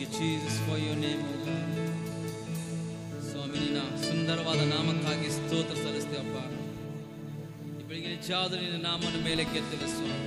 you, Jesus, for your name, O God. ಸ್ವಾಮಿ ನಿನ್ನ ಸುಂದರವಾದ ನಾಮಕ್ಕಾಗಿ ಸ್ತೋತ್ರ ಸಲ್ಲಿಸ್ತೇವಪ್ಪ. ಈ ಬೆಳಗಿನ ಜಾವದಲ್ಲಿ ನಿನ್ನ ನಾಮವನ್ನು ಮೇಲೆ ಕೆತ್ತೇವೆ ಸ್ವಾಮಿ.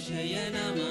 Shayana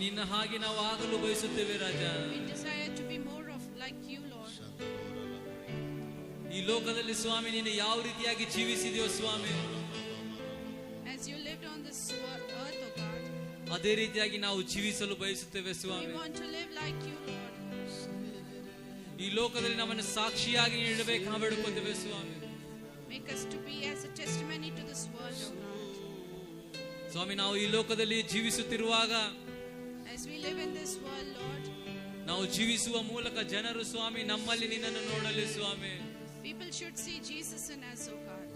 ನಿನ್ನ ಹಾಗೆ ನಾವು ಆಗಲು ಬಯಸುತ್ತೇವೆ ರಾಜ. We desire to be more of like you, Lord. ಈ ಲೋಕದಲ್ಲಿ ಸ್ವಾಮಿ ನೀನು ಯಾವ ರೀತಿಯಾಗಿ ಜೀವಿಸಿದೆಯೋ ಸ್ವಾಮಿ, as you lived on this earth, oh God, ಅದೇ ರೀತಿಯಾಗಿ ನಾವು ಜೀವಿಸಲು ಬಯಸುತ್ತೇವೆ we Swami. want to live like you, Lord. ಈ ಲೋಕದಲ್ಲಿ ನಮ್ಮನ್ನು ಸಾಕ್ಷಿಯಾಗಿ ನೀಡಬೇಕು ನಾವು ಬೇಡುತ್ತೇವೆ ಸ್ವಾಮಿ. Make us to be as a testimony to this world, oh God. ಸ್ವಾಮಿ, ನಾವು ಈ ಲೋಕದಲ್ಲಿ ಜೀವಿಸುತ್ತಿರುವಾಗ, as we live in this world, Lord, ನಾವು ಜೀವಿಸುವ ಮೂಲಕ ಜನರು ಸ್ವಾಮಿ ನಮ್ಮಲ್ಲಿ ನಿನ್ನನ್ನು ನೋಡಲಿ ಸ್ವಾಮಿ. people should see Jesus in us, oh God.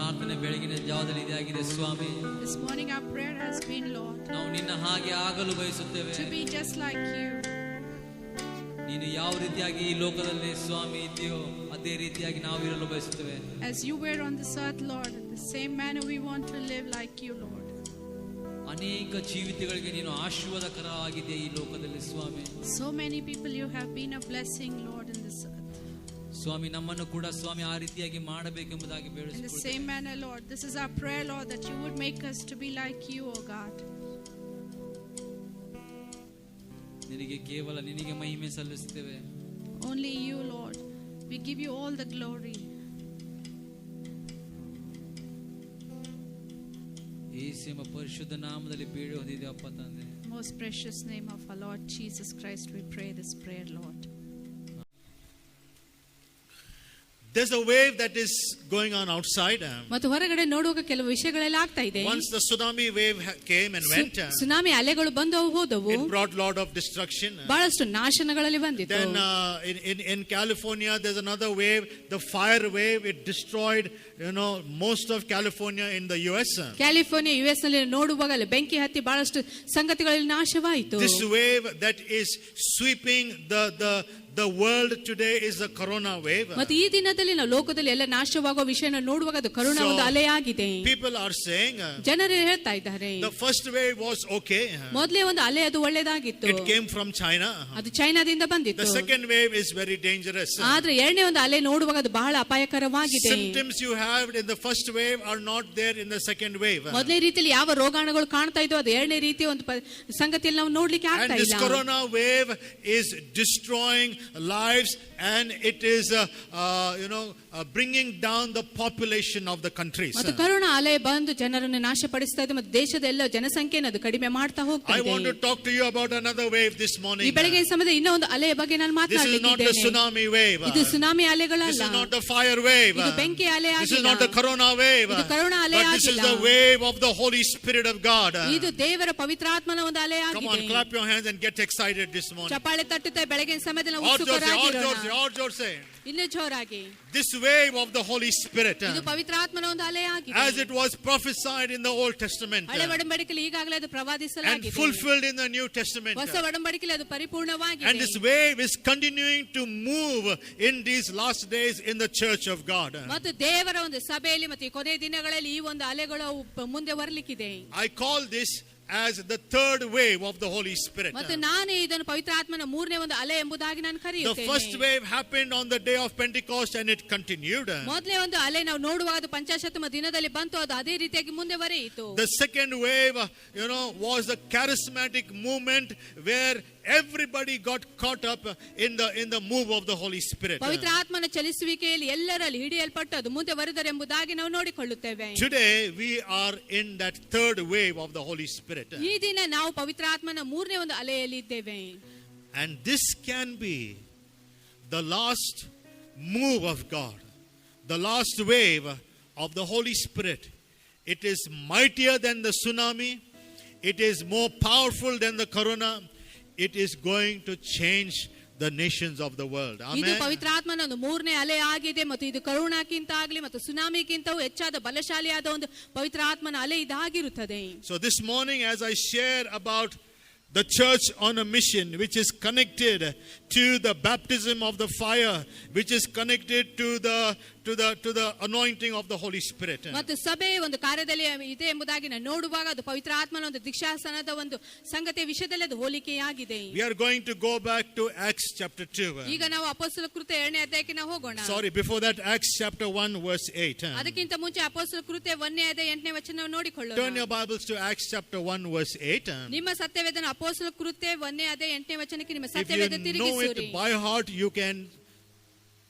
ಪ್ರಾರ್ಥನೆ ಬೆಳಗಿನ ಜಾವದಲ್ಲಿ ಇದಾಗಿದೆ ಸ್ವಾಮಿ. This morning our prayer has been, Lord, ನಾವು ನಿನ್ನ ಹಾಗೆ ಆಗಲು ಬಯಸುತ್ತೇವೆ. to be just like you. ನೀನು ಯಾವ ರೀತಿಯಾಗಿ ಈ ಲೋಕದಲ್ಲಿ ಸ್ವಾಮಿ ಇದೆಯೋ ಅದೇ ರೀತಿಯಾಗಿ ನಾವು ಇರಲು ಬಯಸುತ್ತೇವೆ. As you were on this earth, Lord, in the same manner we want to live like you, Lord. ಅನೇಕ ಜೀವಿತಗಳಿಗೆ ನೀನು ಆಶೀರ್ವಾದಕರ ಆಗಿದೆ ಈ ಲೋಕದಲ್ಲಿ ಸ್ವಾಮಿ. So many people you have been a blessing, Lord, in this earth. ಸ್ವಾಮಿ ನಮ್ಮನ್ನು ಕೂಡ ಸ್ವಾಮಿ ಆ ರೀತಿಯಾಗಿ ಮಾಡಬೇಕೆಂಬುದಾಗಿ In the ಬೇಡಿಸುತ್ತೇವೆ. same manner, Lord, this is our prayer, Lord, that you would make us to be like you, O God. ನಿನಗೆ ಕೇವಲ ನಿನಗೆ ಮಹಿಮೆ ಸಲ್ಲಿಸುತ್ತೇವೆ. Only you, Lord. We give you all the glory. ಯೇಸುವಿನ ಪರಿಶುದ್ಧ ನಾಮದಲ್ಲಿ ಬೇಡಿ ಹೊಂದಿದೆ ಅಪ್ಪ ತಂದೆ. Most precious name of our Lord Jesus Christ, we pray this prayer, Lord. There's a wave that is going on outside. ಮತ್ತು ಹೊರಗಡೆ ನೋಡುವಾಗ ಕೆಲವು ವಿಷಯಗಳೆಲ್ಲ ಆಗ್ತಾ ಇದೆ. Once the tsunami wave came and went, tsunami ಅಲೆಗಳು ಬಂದವು ಹೋದವು. it brought lot of destruction. ಬಹಳಷ್ಟು ನಾಶನಗಳಲ್ಲಿ ಬಂದಿತ್ತು. Then in California there's another wave, the fire wave. It destroyed most of California in the US. California US ನಲ್ಲಿ ನೋಡುವಾಗ ಅಲ್ಲಿ ಬೆಂಕಿ ಹತ್ತಿ ಬಹಳಷ್ಟು ಸಂಗತಿಗಳಲ್ಲಿ ನಾಶವಾಯಿತು. This wave that is sweeping the world today is the corona wave. ಮತ್ತು ಈ ದಿನದಲ್ಲಿ ನಾವು ಲೋಕದಲ್ಲಿ ಎಲ್ಲ ನಾಶವಾಗುವ ವಿಷಯನ ನೋಡುವಾಗ ಅದು ಕರೋನಾ ಒಂದು ಅಲೆಯಾಗಿದೆ. People are saying, ಜನರು ಹೇಳ್ತಾ ಇದ್ದಾರೆ, the first wave was okay. ಮೊದಲೇ ಒಂದು ಅಲೆ ಅದು ಒಳ್ಳೆದಾಗಿತ್ತು. It came from China. ಅದು ಚೈನಾದಿಂದ ಬಂದಿತ್ತು. The second wave is very dangerous. ಆದ್ರೆ ಎರಡನೇ ಒಂದು ಅಲೆ ನೋಡುವಾಗ ಅದು ಬಹಳ ಅಪಾಯಕರವಾಗಿದೆ. Symptoms you have in the first wave are not there in the second wave. ಮೊದಲನೇ ರೀತಿಯಲ್ಲಿ ಯಾವ ರೋಗಾಣುಗಳು ಕಾಣ್ತಾ ಇದ್ವು ಅದು ಎರಡನೇ ರೀತಿಯ ಒಂದು ಸಂಗತಿಯಲ್ಲಿ ನಾವು ನೋಡ್ಲಿಕ್ಕೆ ಆಗ್ತಾ And this ಇಲ್ಲ. corona wave is destroying lives, and it is bringing down the population of the countries. ಮತ್ತು ಕರೋನಾ ಅಲೆ ಬಂದು ಜನರನ್ನು ನಾಶಪಡಿಸ್ತಾ ಇದೆ ಮತ್ತು ದೇಶದ ಎಲ್ಲ ಜನಸಂಖ್ಯೆಯನ್ನು ಅದು ಕಡಿಮೆ ಮಾಡ್ತಾ ಹೋಗ್ತಾ I ಇದೆ. want to talk to you about another wave this morning. ಈ ಬೆಳಗ್ಗೆ ಸಮಯದ ಇನ್ನೂ ಒಂದು ಅಲೆಯ ಬಗ್ಗೆ ನಾನು This is not the ಮಾತನಾಡಲಿದ್ದೇನೆ. tsunami wave. ಇದು tsunami This ಅಲೆಗಳಲ್ಲ. is not the fire wave. ಇದು ಬೆಂಕಿ ಅಲೆ This is ಆಗಿಲ್ಲ. not the corona wave. ಇದು ಕರೋನಾ ಅಲೆ But this is ಆಗಿಲ್ಲ. the wave of the Holy Spirit of God. ಇದು ದೇವರ ಪವಿತ್ರಾತ್ಮನ ಒಂದು ಅಲೆ Come on, ಆಗಿದೆ. clap your hands and get excited this morning. ಚಪ್ಪಾಳೆ ತಟ್ಟುತ್ತೆ ಬೆಳಗಿನ ಸಮಯದಲ್ಲಿ ನಾವು Or ಉತ್ಸುಕರಾಗಿರೋಣ. say. ಇನ್ನೂ ಜೋರಾಗಿ. This wave of the Holy Spirit, ಇದು ಪವಿತ್ರಾತ್ಮನ ಒಂದು ಅಲೆ ಆಗಿದೆ. as it was prophesied in the Old Testament ಹಳೆ ಒಡಂಬಡಿಕೆಯಲ್ಲಿ ಈಗಾಗಲೇ ಅದು and ಪ್ರವಾದಿಸಲಾಗಿದೆ. fulfilled in the New Testament, ಹೊಸ ಒಡಂಬಡಿಕೆಯಲ್ಲಿ ಅದು ಪರಿಪೂರ್ಣವಾಗಿದೆ. and this wave is continuing to move in these last days in the church of God. ಮತ್ತು ದೇವರ ಒಂದು ಸಭೆಯಲ್ಲಿ ಮತ್ತು ಈ ಕೊನೆಯ ದಿನಗಳಲ್ಲಿ ಈ ಒಂದು ಅಲೆಗಳು ಮುಂದೆ ಬರಲಿಕ್ಕಿದೆ. I call this as the third wave of the Holy Spirit. ಮತ್ತು ನಾನೇ ಇದನ್ನು ಪವಿತ್ರಾತ್ಮನ ಮೂರನೇ ಒಂದು ಅಲೆ ಎಂಬುದಾಗಿ ನಾನು The ಕರೆಯುತ್ತೇನೆ. first wave happened on the day of Pentecost and it continued. ಮೊದಲೇ ಒಂದು ಅಲೆ ನಾವು ನೋಡುವಾಗ ಅದು ಪಂಚಾಶತ್ತಮ ದಿನದಲ್ಲಿ ಬಂತು, ಅದು ಅದೇ ರೀತಿಯಾಗಿ ಮುಂದೆ ಬರೆಯಿತು. The second wave, was the charismatic movement where everybody got caught up in the move of the Holy Spirit. ಪವಿತ್ರಾತ್ಮನ ಚಲಿಸುವಿಕೆಯಲ್ಲಿ ಎಲ್ಲರಲ್ಲಿ ಹಿಡಿಯಲ್ಪಟ್ಟು ಅದು ಮುಂದೆ ಬರೆದರೆ ಎಂಬುದಾಗಿ ನಾವು ನೋಡಿಕೊಳ್ಳುತ್ತೇವೆ. Today we are in that third wave of the Holy Spirit. ಈ ದಿನ ನಾವು ಪವಿತ್ರಾತ್ಮನ ಮೂರನೇ ಒಂದು ಅಲೆಯಲ್ಲಿ ಇದ್ದೇವೆ. And this can be the last move of God, the last wave of the Holy Spirit. It is mightier than the tsunami. It is more powerful than the corona. It is going to change the nations of the world. ಇದು Amen. ಪವಿತ್ರಾತ್ಮನ ಒಂದು ಮೂರನೇ ಅಲೆ ಆಗಿದೆ ಮತ್ತು ಇದು ಕರೋನಾಕ್ಕಿಂತ ಆಗಲಿ ಮತ್ತು ಸುನಾಮಿಗಿಂತವೂ ಹೆಚ್ಚಾದ ಬಲಶಾಲಿಯಾದ ಒಂದು ಪವಿತ್ರಾತ್ಮನ ಅಲೆ ಇದಾಗಿರುತ್ತದೆ. So this morning as I share about the church on a mission, which is connected to the baptism of the fire, which is connected to the anointing of the Holy Spirit. ಮತ್ತು ಸಭೆ ಒಂದು ಕಾರ್ಯದಲ್ಲಿ ಇದೆ ಎಂಬುದಾಗಿ ನಾನು ನೋಡುವಾಗ ಅದು ಪವಿತ್ರಾತ್ಮನ ಒಂದು ದೀಕ್ಷಾಸನದ ಒಂದು ಸಂಗತಿಯ ವಿಷಯದಲ್ಲಿ ಅದು ಹೋಲಿಕೆಯಾಗಿದೆ. We are going to go back to Acts chapter 2. ಈಗ ನಾವು ಅಪೊಸ್ತಲ ಕೃತ್ಯ 2ನೇ ಅಧ್ಯಾಯಕ್ಕೆ ನಾವು ಹೋಗೋಣ. Sorry, before that, Acts chapter 1 verse 8. ಅದಕ್ಕಿಂತ ಮುಂಚೆ ಅಪೊಸ್ತಲ ಕೃತ್ಯ 1ನೇ ಅಧ್ಯಾಯ 8ನೇ ವಚನ ನೋಡಿಕೊಳ್ಳೋಣ. Turn your Bibles to Acts chapter 1 verse 8. ನಿಮ್ಮ ಸತ್ಯವೇದನ ಅಪೊಸ್ತಲ ಕೃತ್ಯ 1ನೇ ಅಧ್ಯಾಯ 8ನೇ ವಚನಕ್ಕೆ ನಿಮ್ಮ If Satyaveda you know ತಿರುಗಿಸುವಿರಿ. it by heart, you can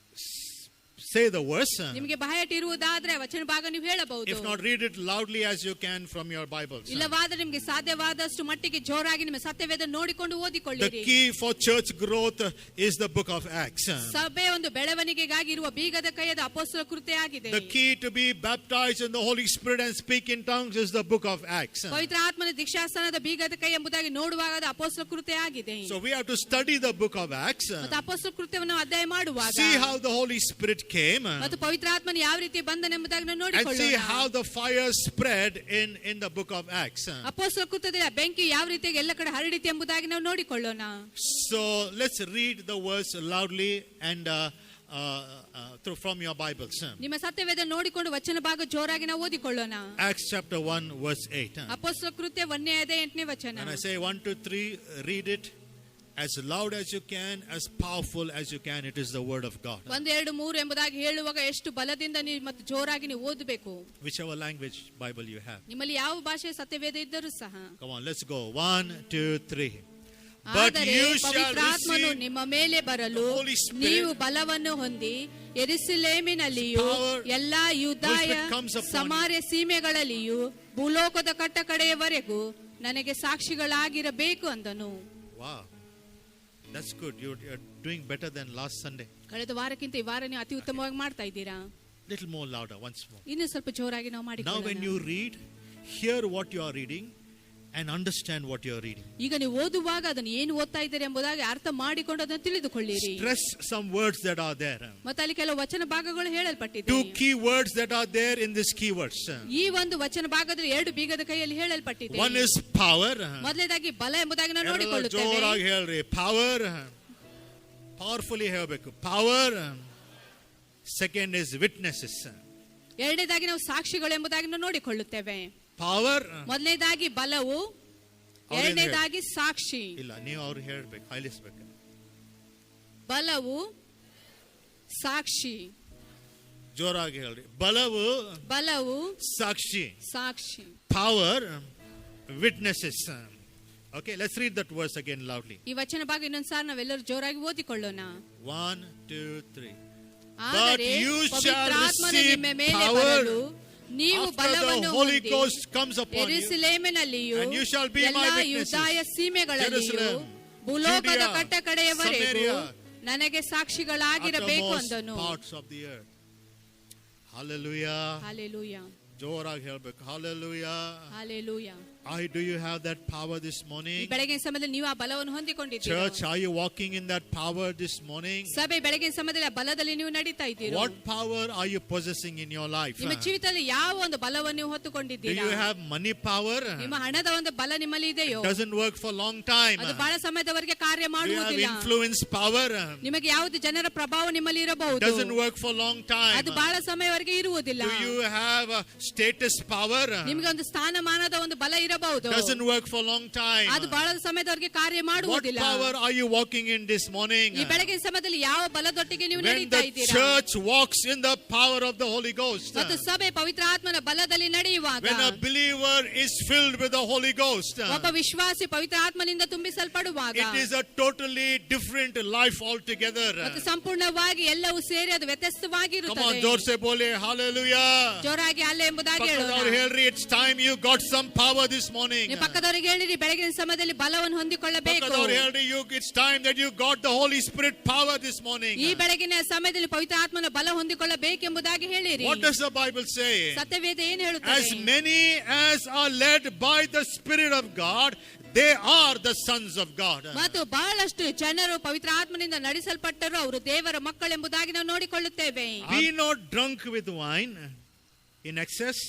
say the verse. ನಿಮಗೆ ಬಾಯಟ ಇರುವುದಾದ್ರೆ ವಚನ ಭಾಗ ನೀವು ಹೇಳಬಹುದು. If not, read it loudly as you can from your Bibles. ಇಲ್ಲವಾದರೆ ನಿಮಗೆ ಸಾಧ್ಯವಾದಷ್ಟು ಮಟ್ಟಿಗೆ ಜೋರಾಗಿ ನಿಮ್ಮ ಸತ್ಯವೇದ ನೋಡಿಕೊಂಡು The ಓದಿಕೊಳ್ಳಿರಿ. key for church growth is the book of Acts. ಸಭೆ ಒಂದು ಬೆಳವಣಿಗೆಗಾಗಿ ಇರುವ ಬೀಗದ ಕೈಯದ ಅಪೊಸ್ತಲ ಕೃತ್ಯ ಆಗಿದೆ. The key to be baptized in the Holy Spirit and speak in tongues is the book of Acts. ಪವಿತ್ರ ಆತ್ಮನ ದೀಕ್ಷಾಸನದ ಬೀಗದ ಕೈ ಎಂಬುದಾಗಿ ನೋಡುವಾಗ ಅದು ಅಪೊಸ್ತಲ ಕೃತ್ಯ ಆಗಿದೆ. So we have to study the book of Acts. ಮತ್ತು ಅಪೊಸ್ತಲ ಕೃತ್ಯವನ್ನು ಅಧ್ಯಯನ ಮಾಡುವಾಗ See how the Holy Spirit came. came. ಮತ್ತು ಪವಿತ್ರಾತ್ಮನ ಯಾವ ರೀತಿ ಬಂದನೆಂಬುದಾಗಿ ನಾವು And see ನೋಡಿಕೊಳ್ಳೋಣ. how the fire spread in the book of Acts. ಅಪೊಸ್ತಲರ ಕೃತ್ಯದಲ್ಲಿ ಆ ಬೆಂಕಿ ಯಾವ ರೀತಿಯಾಗಿ ಎಲ್ಲ ಕಡೆ ಹರಡಿತು ಎಂಬುದಾಗಿ ನಾವು ನೋಡಿಕೊಳ್ಳೋಣ. So let's read the verse loudly and from your Bibles. ನಿಮ್ಮ ಸತ್ಯವೇದ ನೋಡಿಕೊಂಡು ವಚನ ಭಾಗ ಜೋರಾಗಿ ನಾವು ಓದಿಕೊಳ್ಳೋಣ. Acts chapter 1 verse 8. ಅಪೊಸ್ತಲರ ಕೃತ್ಯ 1ನೇ ಅಧ್ಯಾಯ 8ನೇ ವಚನ. And I say 1, 2, 3, read it as loud as you can, as powerful as you can. It is the word of God. 1, 2, 3 ಎಂಬುದಾಗಿ ಹೇಳುವಾಗ ಎಷ್ಟು ಬಲದಿಂದ ನೀವು ಮತ್ತು ಜೋರಾಗಿ ನೀವು ಓದಬೇಕು. Whichever language Bible you have. ನಿಮ್ಮಲ್ಲಿ ಯಾವ ಭಾಷೆಯ ಸತ್ಯವೇದ ಇದ್ದರೂ ಸಹ. Come on, let's go. 1, 2, 3. But ಆದರೆ you shall ಪವಿತ್ರಾತ್ಮನು receive ನಿಮ್ಮ ಮೇಲೆ ಬರಲು the Holy Spirit, ನೀವು ಬಲವನ್ನು ಹೊಂದಿ ಯೆರೂಸಲೇಮಿನಲ್ಲಿಯೂ power, ಎಲ್ಲಾ ಯೂದಾಯ Holy Spirit comes upon ಸಮಾರ್ಯ ಸೀಮೆಗಳಲ್ಲಿಯೂ ಭೂಲೋಕದ ಕಟ್ಟ ಕಡೆಯವರೆಗೂ ನನಗೆ ಸಾಕ್ಷಿಗಳಾಗಿರಬೇಕು ಅಂದನು. Wow. That's good. You're doing better than last Sunday. ಕಳೆದ ವಾರಕ್ಕಿಂತ ಈ ವಾರ ನೀವು ಅತಿ ಉತ್ತಮವಾಗಿ ಮಾಡ್ತಾ ಇದ್ದೀರಾ. Little more louder once more. ಇನ್ನು ಸ್ವಲ್ಪ ಜೋರಾಗಿ ನಾವು Now when ಮಾಡಿಕೊಳ್ಳೋಣ. you read, hear what you are reading and understand what you are reading. ಈಗ ನೀವು ಓದುವಾಗ ಅದನ್ನು ಏನು ಓದ್ತಾ ಇದ್ದೀರಿ ಎಂಬುದಾಗಿ ಅರ್ಥ ಮಾಡಿಕೊಂಡು ಅದನ್ನು ತಿಳಿದುಕೊಳ್ಳಿರಿ. Stress some words that are there. ಮತ್ತೆ ಅಲ್ಲಿ ಕೆಲವು ವಚನ ಭಾಗಗಳು ಹೇಳಲ್ಪಟ್ಟಿದೆ. 2 key words that are there in this keywords. ಈ ಒಂದು ವಚನ ಭಾಗದಲ್ಲಿ 2 ಬೀಗದ ಕೈಯಲ್ಲಿ ಹೇಳಲ್ಪಟ್ಟಿದೆ. One is power. ಮೊದಲನೇದಾಗಿ ಬಲ ಎಂಬುದಾಗಿ ನಾವು ನೋಡಿಕೊಳ್ಳುತ್ತೇವೆ. ಜೋರಾಗಿ ಹೇಳ್ರಿ. Power. Powerfully ಹೇಳಬೇಕು. Power. Second is witnesses. ಎರಡನೇದಾಗಿ ನಾವು ಸಾಕ್ಷಿಗಳು ಎಂಬುದಾಗಿ ನಾವು ನೋಡಿಕೊಳ್ಳುತ್ತೇವೆ. Power. ಮೊದಲನೇದಾಗಿ ಬಲವು, ಎರಡನೇದಾಗಿ ಸಾಕ್ಷಿ. ಇಲ್ಲ, ನೀವು ಅವ್ರು ಹೇಳ್ಬೇಕು, ಹೇಳಿಸ್ಬೇಕು. ಬಲವು, ಸಾಕ್ಷಿ. ಜೋರಾಗಿ ಹೇಳ್ರಿ. ಬಲವು ಸಾಕ್ಷಿ. ಸಾಕ್ಷಿ. Power, witnesses. Okay, let's read that verse again loudly. ಈ ವಚನ ಭಾಗ ಇನ್ನೊಂದ್ಸಾರಿ ನಾವೆಲ್ಲರೂ ಜೋರಾಗಿ ಓದಿಕೊಳ್ಳೋಣ. 1, 2, 3. ಆದರೆ you shall ಪವಿತ್ರಾತ್ಮನು receive ನಿಮ್ಮ ಮೇಲೆ power ಬರಲು ನೀವು after ಬಲವನ್ನು the Holy ಹೊಂದಿ Ghost comes upon you, ಯೆರೂಸಲೇಮಿನಲ್ಲಿಯೂ and you shall be my ಎಲ್ಲಾ witnesses. ಯೂದಾಯ ಸೀಮೆಗಳಲ್ಲಿಯೂ Jerusalem, ಭೂಲೋಕದ Judea, ಕಟ್ಟ ಕಡೆಯವರೆಗೂ Samaria, ನನಗೆ ಸಾಕ್ಷಿಗಳಾಗಿರಬೇಕು uttermost ಅಂದನು. parts of the earth. Hallelujah. Hallelujah. ಜೋರಾಗಿ ಹೇಳ್ಬೇಕು. Hallelujah. Hallelujah. Do you have that power this ಈ morning? ಬೆಳಗಿನ ಸಮಯದಲ್ಲಿ ನೀವು ಆ ಬಲವನ್ನು ಹೊಂದಿಕೊಂಡಿದ್ದೀರಾ? Church, are you walking in that power this morning? ಸಭೆ ಬೆಳಗಿನ ಸಮಯದಲ್ಲಿ ಆ ಬಲದಲ್ಲಿ ನೀವು ನಡೀತಾ ಇದ್ದೀರಾ? What power are you possessing in your life? ನಿಮ್ಮ ಜೀವಿತದಲ್ಲಿ ಯಾವ ಒಂದು ಬಲವನ್ನು ನೀವು Do ಹೊತ್ತುಕೊಂಡಿದ್ದೀರಾ? you have money power? ನಿಮ್ಮ ಹಣದ ಒಂದು ಬಲ ನಿಮ್ಮಲ್ಲಿ ಇದೆಯೋ? It doesn't work for a long time. ಅದು ಬಹಳ ಸಮಯದವರೆಗೆ ಕಾರ್ಯ Do you have ಮಾಡುವುದಿಲ್ಲ. influence power? ನಿಮಗೆ ಯಾವುದು ಜನರ ಪ್ರಭಾವ ನಿಮ್ಮಲ್ಲಿ ಇರಬಹುದು, Doesn't work for a long time. ಅದು ಬಹಳ ಸಮಯವರೆಗೆ ಇರುವುದಿಲ್ಲ. Do you have status power? ನಿಮಗೆ ಒಂದು ಸ್ಥಾನಮಾನದ ಒಂದು ಬಲ ಇರಬಹುದು, Doesn't work for a long time. ಅದು ಬಹಳ ಸಮಯದವರೆಗೆ ಕಾರ್ಯ What ಮಾಡುವುದಿಲ್ಲ. power are you walking in this morning? ಈ ಬೆಳಗಿನ ಸಮಯದಲ್ಲಿ ಯಾವ ಬಲದೊಟ್ಟಿಗೆ ನೀವು When ನಡೀತಾ the ಇದ್ದೀರಾ? church walks in the power of the Holy Ghost. ಮತ್ತು ಸಭೆ ಪವಿತ್ರ ಆತ್ಮನ ಬಲದಲ್ಲಿ ನಡೆಯುವಾಗ, When a believer is filled with the Holy Ghost, ಒಬ್ಬ ವಿಶ್ವಾಸಿ ಪವಿತ್ರ ಆತ್ಮನಿಂದ ತುಂಬಿಸಲ್ಪಡುವಾಗ it is a totally different life altogether. ಮತ್ತು ಸಂಪೂರ್ಣವಾಗಿ ಎಲ್ಲವೂ ಸೇರಿ ಅದು Come on, ವ್ಯತ್ಯಸ್ತವಾಗಿರುತ್ತದೆ. ಜೋರ್ಸೆ Bole hallelujah. ಜೋರಾಗಿ ಅಲ್ಲೇ ಎಂಬುದಾಗಿ ಪಕ್ಕದವ್ರು ಹೇಳೋಣ. ಹೇಳ್ರಿ, it's time you got some power this morning. ನೀವು ಪಕ್ಕದವರಿಗೆ ಹೇಳಿರಿ, ಬೆಳಗಿನ ಸಮಯದಲ್ಲಿ ಬಲವನ್ನು ಹೊಂದಿಕೊಳ್ಳಬೇಕು. ಪಕ್ಕದವ್ರು ಹೇಳ್ರಿ, it's time that you got the Holy Spirit power this morning. ಈ ಬೆಳಗಿನ ಸಮಯದಲ್ಲಿ ಪವಿತ್ರ ಆತ್ಮನ ಬಲ ಹೊಂದಿಕೊಳ್ಳಬೇಕೆಂಬುದಾಗಿ ಹೇಳಿರಿ. What does the Bible say? ಸತ್ಯವೇದ ಏನು ಹೇಳುತ್ತದೆ? As many as are led by the Spirit of God, they are the sons of God. ಮತ್ತು ಬಹಳಷ್ಟು ಜನರು ಪವಿತ್ರ ಆತ್ಮನಿಂದ ನಡೆಸಲ್ಪಟ್ಟರು, ಅವರು ದೇವರ ಮಕ್ಕಳೆಂಬುದಾಗಿ ನಾವು ನೋಡಿಕೊಳ್ಳುತ್ತೇವೆ. Be not drunk with wine in excess,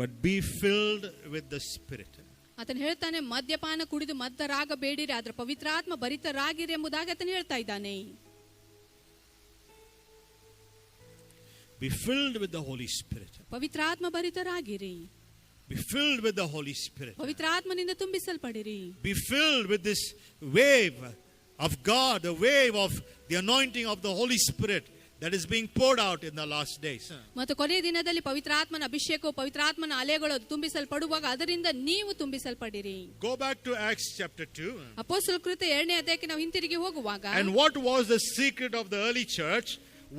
but be filled with the Spirit. ಆತನು ಹೇಳ್ತಾನೆ, ಮದ್ಯಪಾನ ಕುಡಿದು ಮದ್ದರಾಗಬೇಡಿರಿ, ಆದ್ರೆ ಪವಿತ್ರಾತ್ಮ ಭರಿತರಾಗಿರಿ ಎಂಬುದಾಗಿ ಆತನು ಹೇಳ್ತಾ ಇದ್ದಾನೆ. Be filled with the Holy Spirit. ಪವಿತ್ರಾತ್ಮ ಭರಿತರಾಗಿರಿ. Be filled with the Holy Spirit. ಪವಿತ್ರಾತ್ಮನಿಂದ ತುಂಬಿಸಲ್ಪಡಿರಿ. Be filled with this wave of God, the wave of the anointing of the Holy Spirit that is being poured out in the last days. ಮತ್ತು ಕೊನೆಯ ದಿನದಲ್ಲಿ ಪವಿತ್ರಾತ್ಮನ ಅಭಿಷೇಕವು, ಪವಿತ್ರಾತ್ಮನ ಅಲೆಗಳು ತುಂಬಿಸಲ್ಪಡುವಾಗ ಅದರಿಂದ ನೀವು ತುಂಬಿಸಲ್ಪಡಿರಿ. Go back to Acts chapter 2. ಅಪೊಸ್ತಲರ ಕೃತ್ಯ 2ನೇ ಅಧ್ಯಾಯಕ್ಕೆ ನಾವು ಹಿಂತಿರುಗಿ ಹೋಗುವಾಗ, And what was the secret of the early church?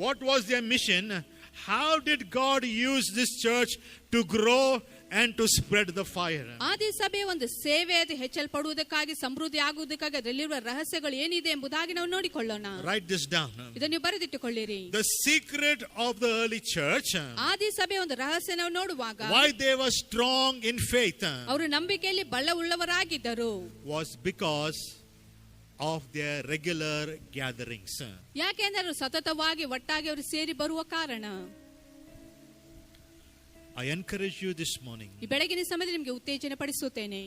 What was their mission? How did God use this church to grow and to spread the fire? ಆದಿ ಸಭೆಯ ಒಂದು ಸೇವೆ ಅದು ಹೆಚ್ಚಲ್ಪಡುವುದಕ್ಕಾಗಿ, ಸಮೃದ್ಧಿ ಆಗುವುದಕ್ಕಾಗಿ ಅದರಲ್ಲಿರುವ ರಹಸ್ಯಗಳು ಏನಿದೆ ಎಂಬುದಾಗಿ ನಾವು ನೋಡಿಕೊಳ್ಳೋಣ. Write this down. ಇದನ್ನು ನೀವು ಬರೆದಿಟ್ಟುಕೊಳ್ಳಿರಿ. The secret of the early church, ಆದಿ ಸಭೆಯ ಒಂದು ರಹಸ್ಯ ನಾವು ನೋಡುವಾಗ, why they were strong in faith, ಅವರು ನಂಬಿಕೆಯಲ್ಲಿ ಬಲವುಳ್ಳವರಾಗಿದ್ದರು, was because of their regular gatherings. ಯಾಕೆಂದ್ರೆ ಅವರು ಸತತವಾಗಿ ಒಟ್ಟಾಗಿ ಅವರು ಸೇರಿ ಬರುವ ಕಾರಣ. I encourage you this morning. ಈ ಬೆಳಗಿನ ಸಮಯದಲ್ಲಿ ನಿಮಗೆ ಉತ್ತೇಜನ ಪಡಿಸುತ್ತೇನೆ.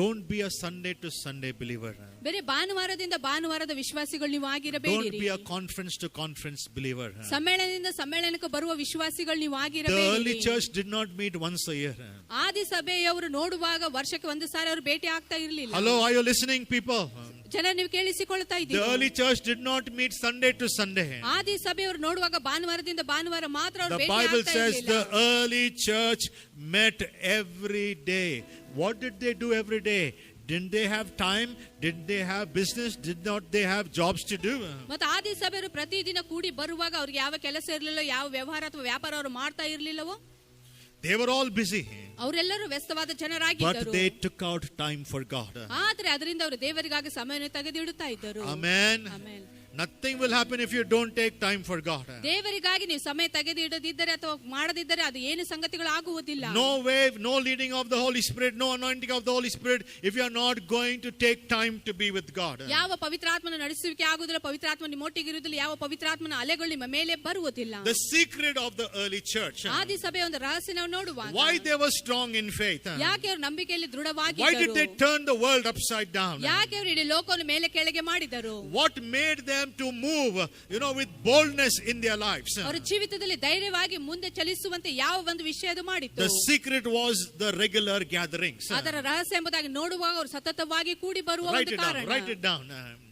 Don't be a Sunday to Sunday believer. ಬೇರೆ ಭಾನುವಾರದಿಂದ ಭಾನುವಾರದ ವಿಶ್ವಾಸಿಗಳು ನೀವು ಆಗಿರಬೇಡಿ. Don't be a conference to conference believer. ಸಮ್ಮೇಳನದಿಂದ ಸಮ್ಮೇಳನಕ್ಕೆ ಬರುವ ವಿಶ್ವಾಸಿಗಳು ನೀವು The ಆಗಿರಬೇಡಿ. early church did not meet once a year. ಆದಿ ಸಭೆಯವರು ನೋಡುವಾಗ ವರ್ಷಕ್ಕೆ ಒಂದು ಸಾರಿ ಅವರು ಭೇಟಿ ಆಗ್ತಾ ಇರಲಿಲ್ಲ. Hello, are you listening, people? ಜನ ನೀವು ಕೇಳಿಸಿಕೊಳ್ತಾ The ಇದ್ದೀರಿ. early church did not meet Sunday to Sunday. ಆದಿ ಸಭೆಯವರು ನೋಡುವಾಗ ಭಾನುವಾರದಿಂದ ಭಾನುವಾರ ಮಾತ್ರ ಅವರು The ಭೇಟಿ Bible ಆಗ್ತಾ says ಇರಲಿಲ್ಲ. the early church met every day. What did they do every day? Didn't they have time? Didn't they have business? Did not they have jobs to do? ಮತ್ತೆ ಆದಿ ಸಭೆಯವರು ಪ್ರತಿದಿನ ಕೂಡಿ ಬರುವಾಗ ಅವ್ರಿಗೆ ಯಾವ ಕೆಲಸ ಇರಲಿಲ್ಲ, ಯಾವ ವ್ಯವಹಾರ ಅಥವಾ ವ್ಯಾಪಾರ ಅವರು ಮಾಡ್ತಾ ಇರಲಿಲ್ಲವೋ. They were all busy. ಅವರೆಲ್ಲರೂ ವ್ಯಸ್ತವಾದ But ಜನರಾಗಿದ್ದರು. they took out time for God. ಆದ್ರೆ ಅದರಿಂದ ಅವರು ದೇವರಿಗಾಗಿ ಸಮಯವನ್ನು ತೆಗೆದಿಡುತ್ತಾ ಇದ್ದರು. Amen. Amen. Nothing will happen if you don't take time for God. ದೇವರಿಗಾಗಿ ನೀವು ಸಮಯ ತೆಗೆದಿಡದಿದ್ದರೆ ಅಥವಾ ಮಾಡದಿದ್ದರೆ ಅದು ಏನು ಸಂಗತಿಗಳು ಆಗುವುದಿಲ್ಲ. No way, no leading of the Holy Spirit, no anointing of the Holy Spirit if you are not going to take time to be with God. ಯಾವ ಪವಿತ್ರಾತ್ಮನ ನಡೆಸುವಿಕೆ ಆಗುವುದಿಲ್ಲ, ಪವಿತ್ರಾತ್ಮ ನಿಮ್ಮೊಟ್ಟಿಗಿರುವುದಿಲ್ಲ, ಯಾವ ಪವಿತ್ರಾತ್ಮನ ಅಲೆಗಳು ನಿಮ್ಮ ಮೇಲೆ ಬರುವುದಿಲ್ಲ. The secret of the early church. ಆದಿ ಸಭೆಯ ಒಂದು ರಹಸ್ಯ ನಾವು ನೋಡುವಾಗ Why they were strong in faith. ಯಾಕೆ ಅವರು ನಂಬಿಕೆಯಲ್ಲಿ Why did ದೃಢವಾಗಿದ್ದರು, they turn the world upside down? ಯಾಕೆ ಅವರು ಇಡೀ ಲೋಕವನ್ನು ಮೇಲೆ ಕೆಳಗೆ ಮಾಡಿದರು, What made them to move, with boldness in their lives? ಅವರ ಜೀವಿತದಲ್ಲಿ ಧೈರ್ಯವಾಗಿ ಮುಂದೆ ಚಲಿಸುವಂತೆ ಯಾವ ಒಂದು ವಿಷಯ ಅದು ಮಾಡಿತ್ತು. The secret was the regular gatherings. ಅದರ ರಹಸ್ಯ ಎಂಬುದಾಗಿ ನೋಡುವಾಗ ಅವರು ಸತತವಾಗಿ ಕೂಡಿ ಬರುವ Write ಒಂದು it down, ಕಾರಣ. write it down.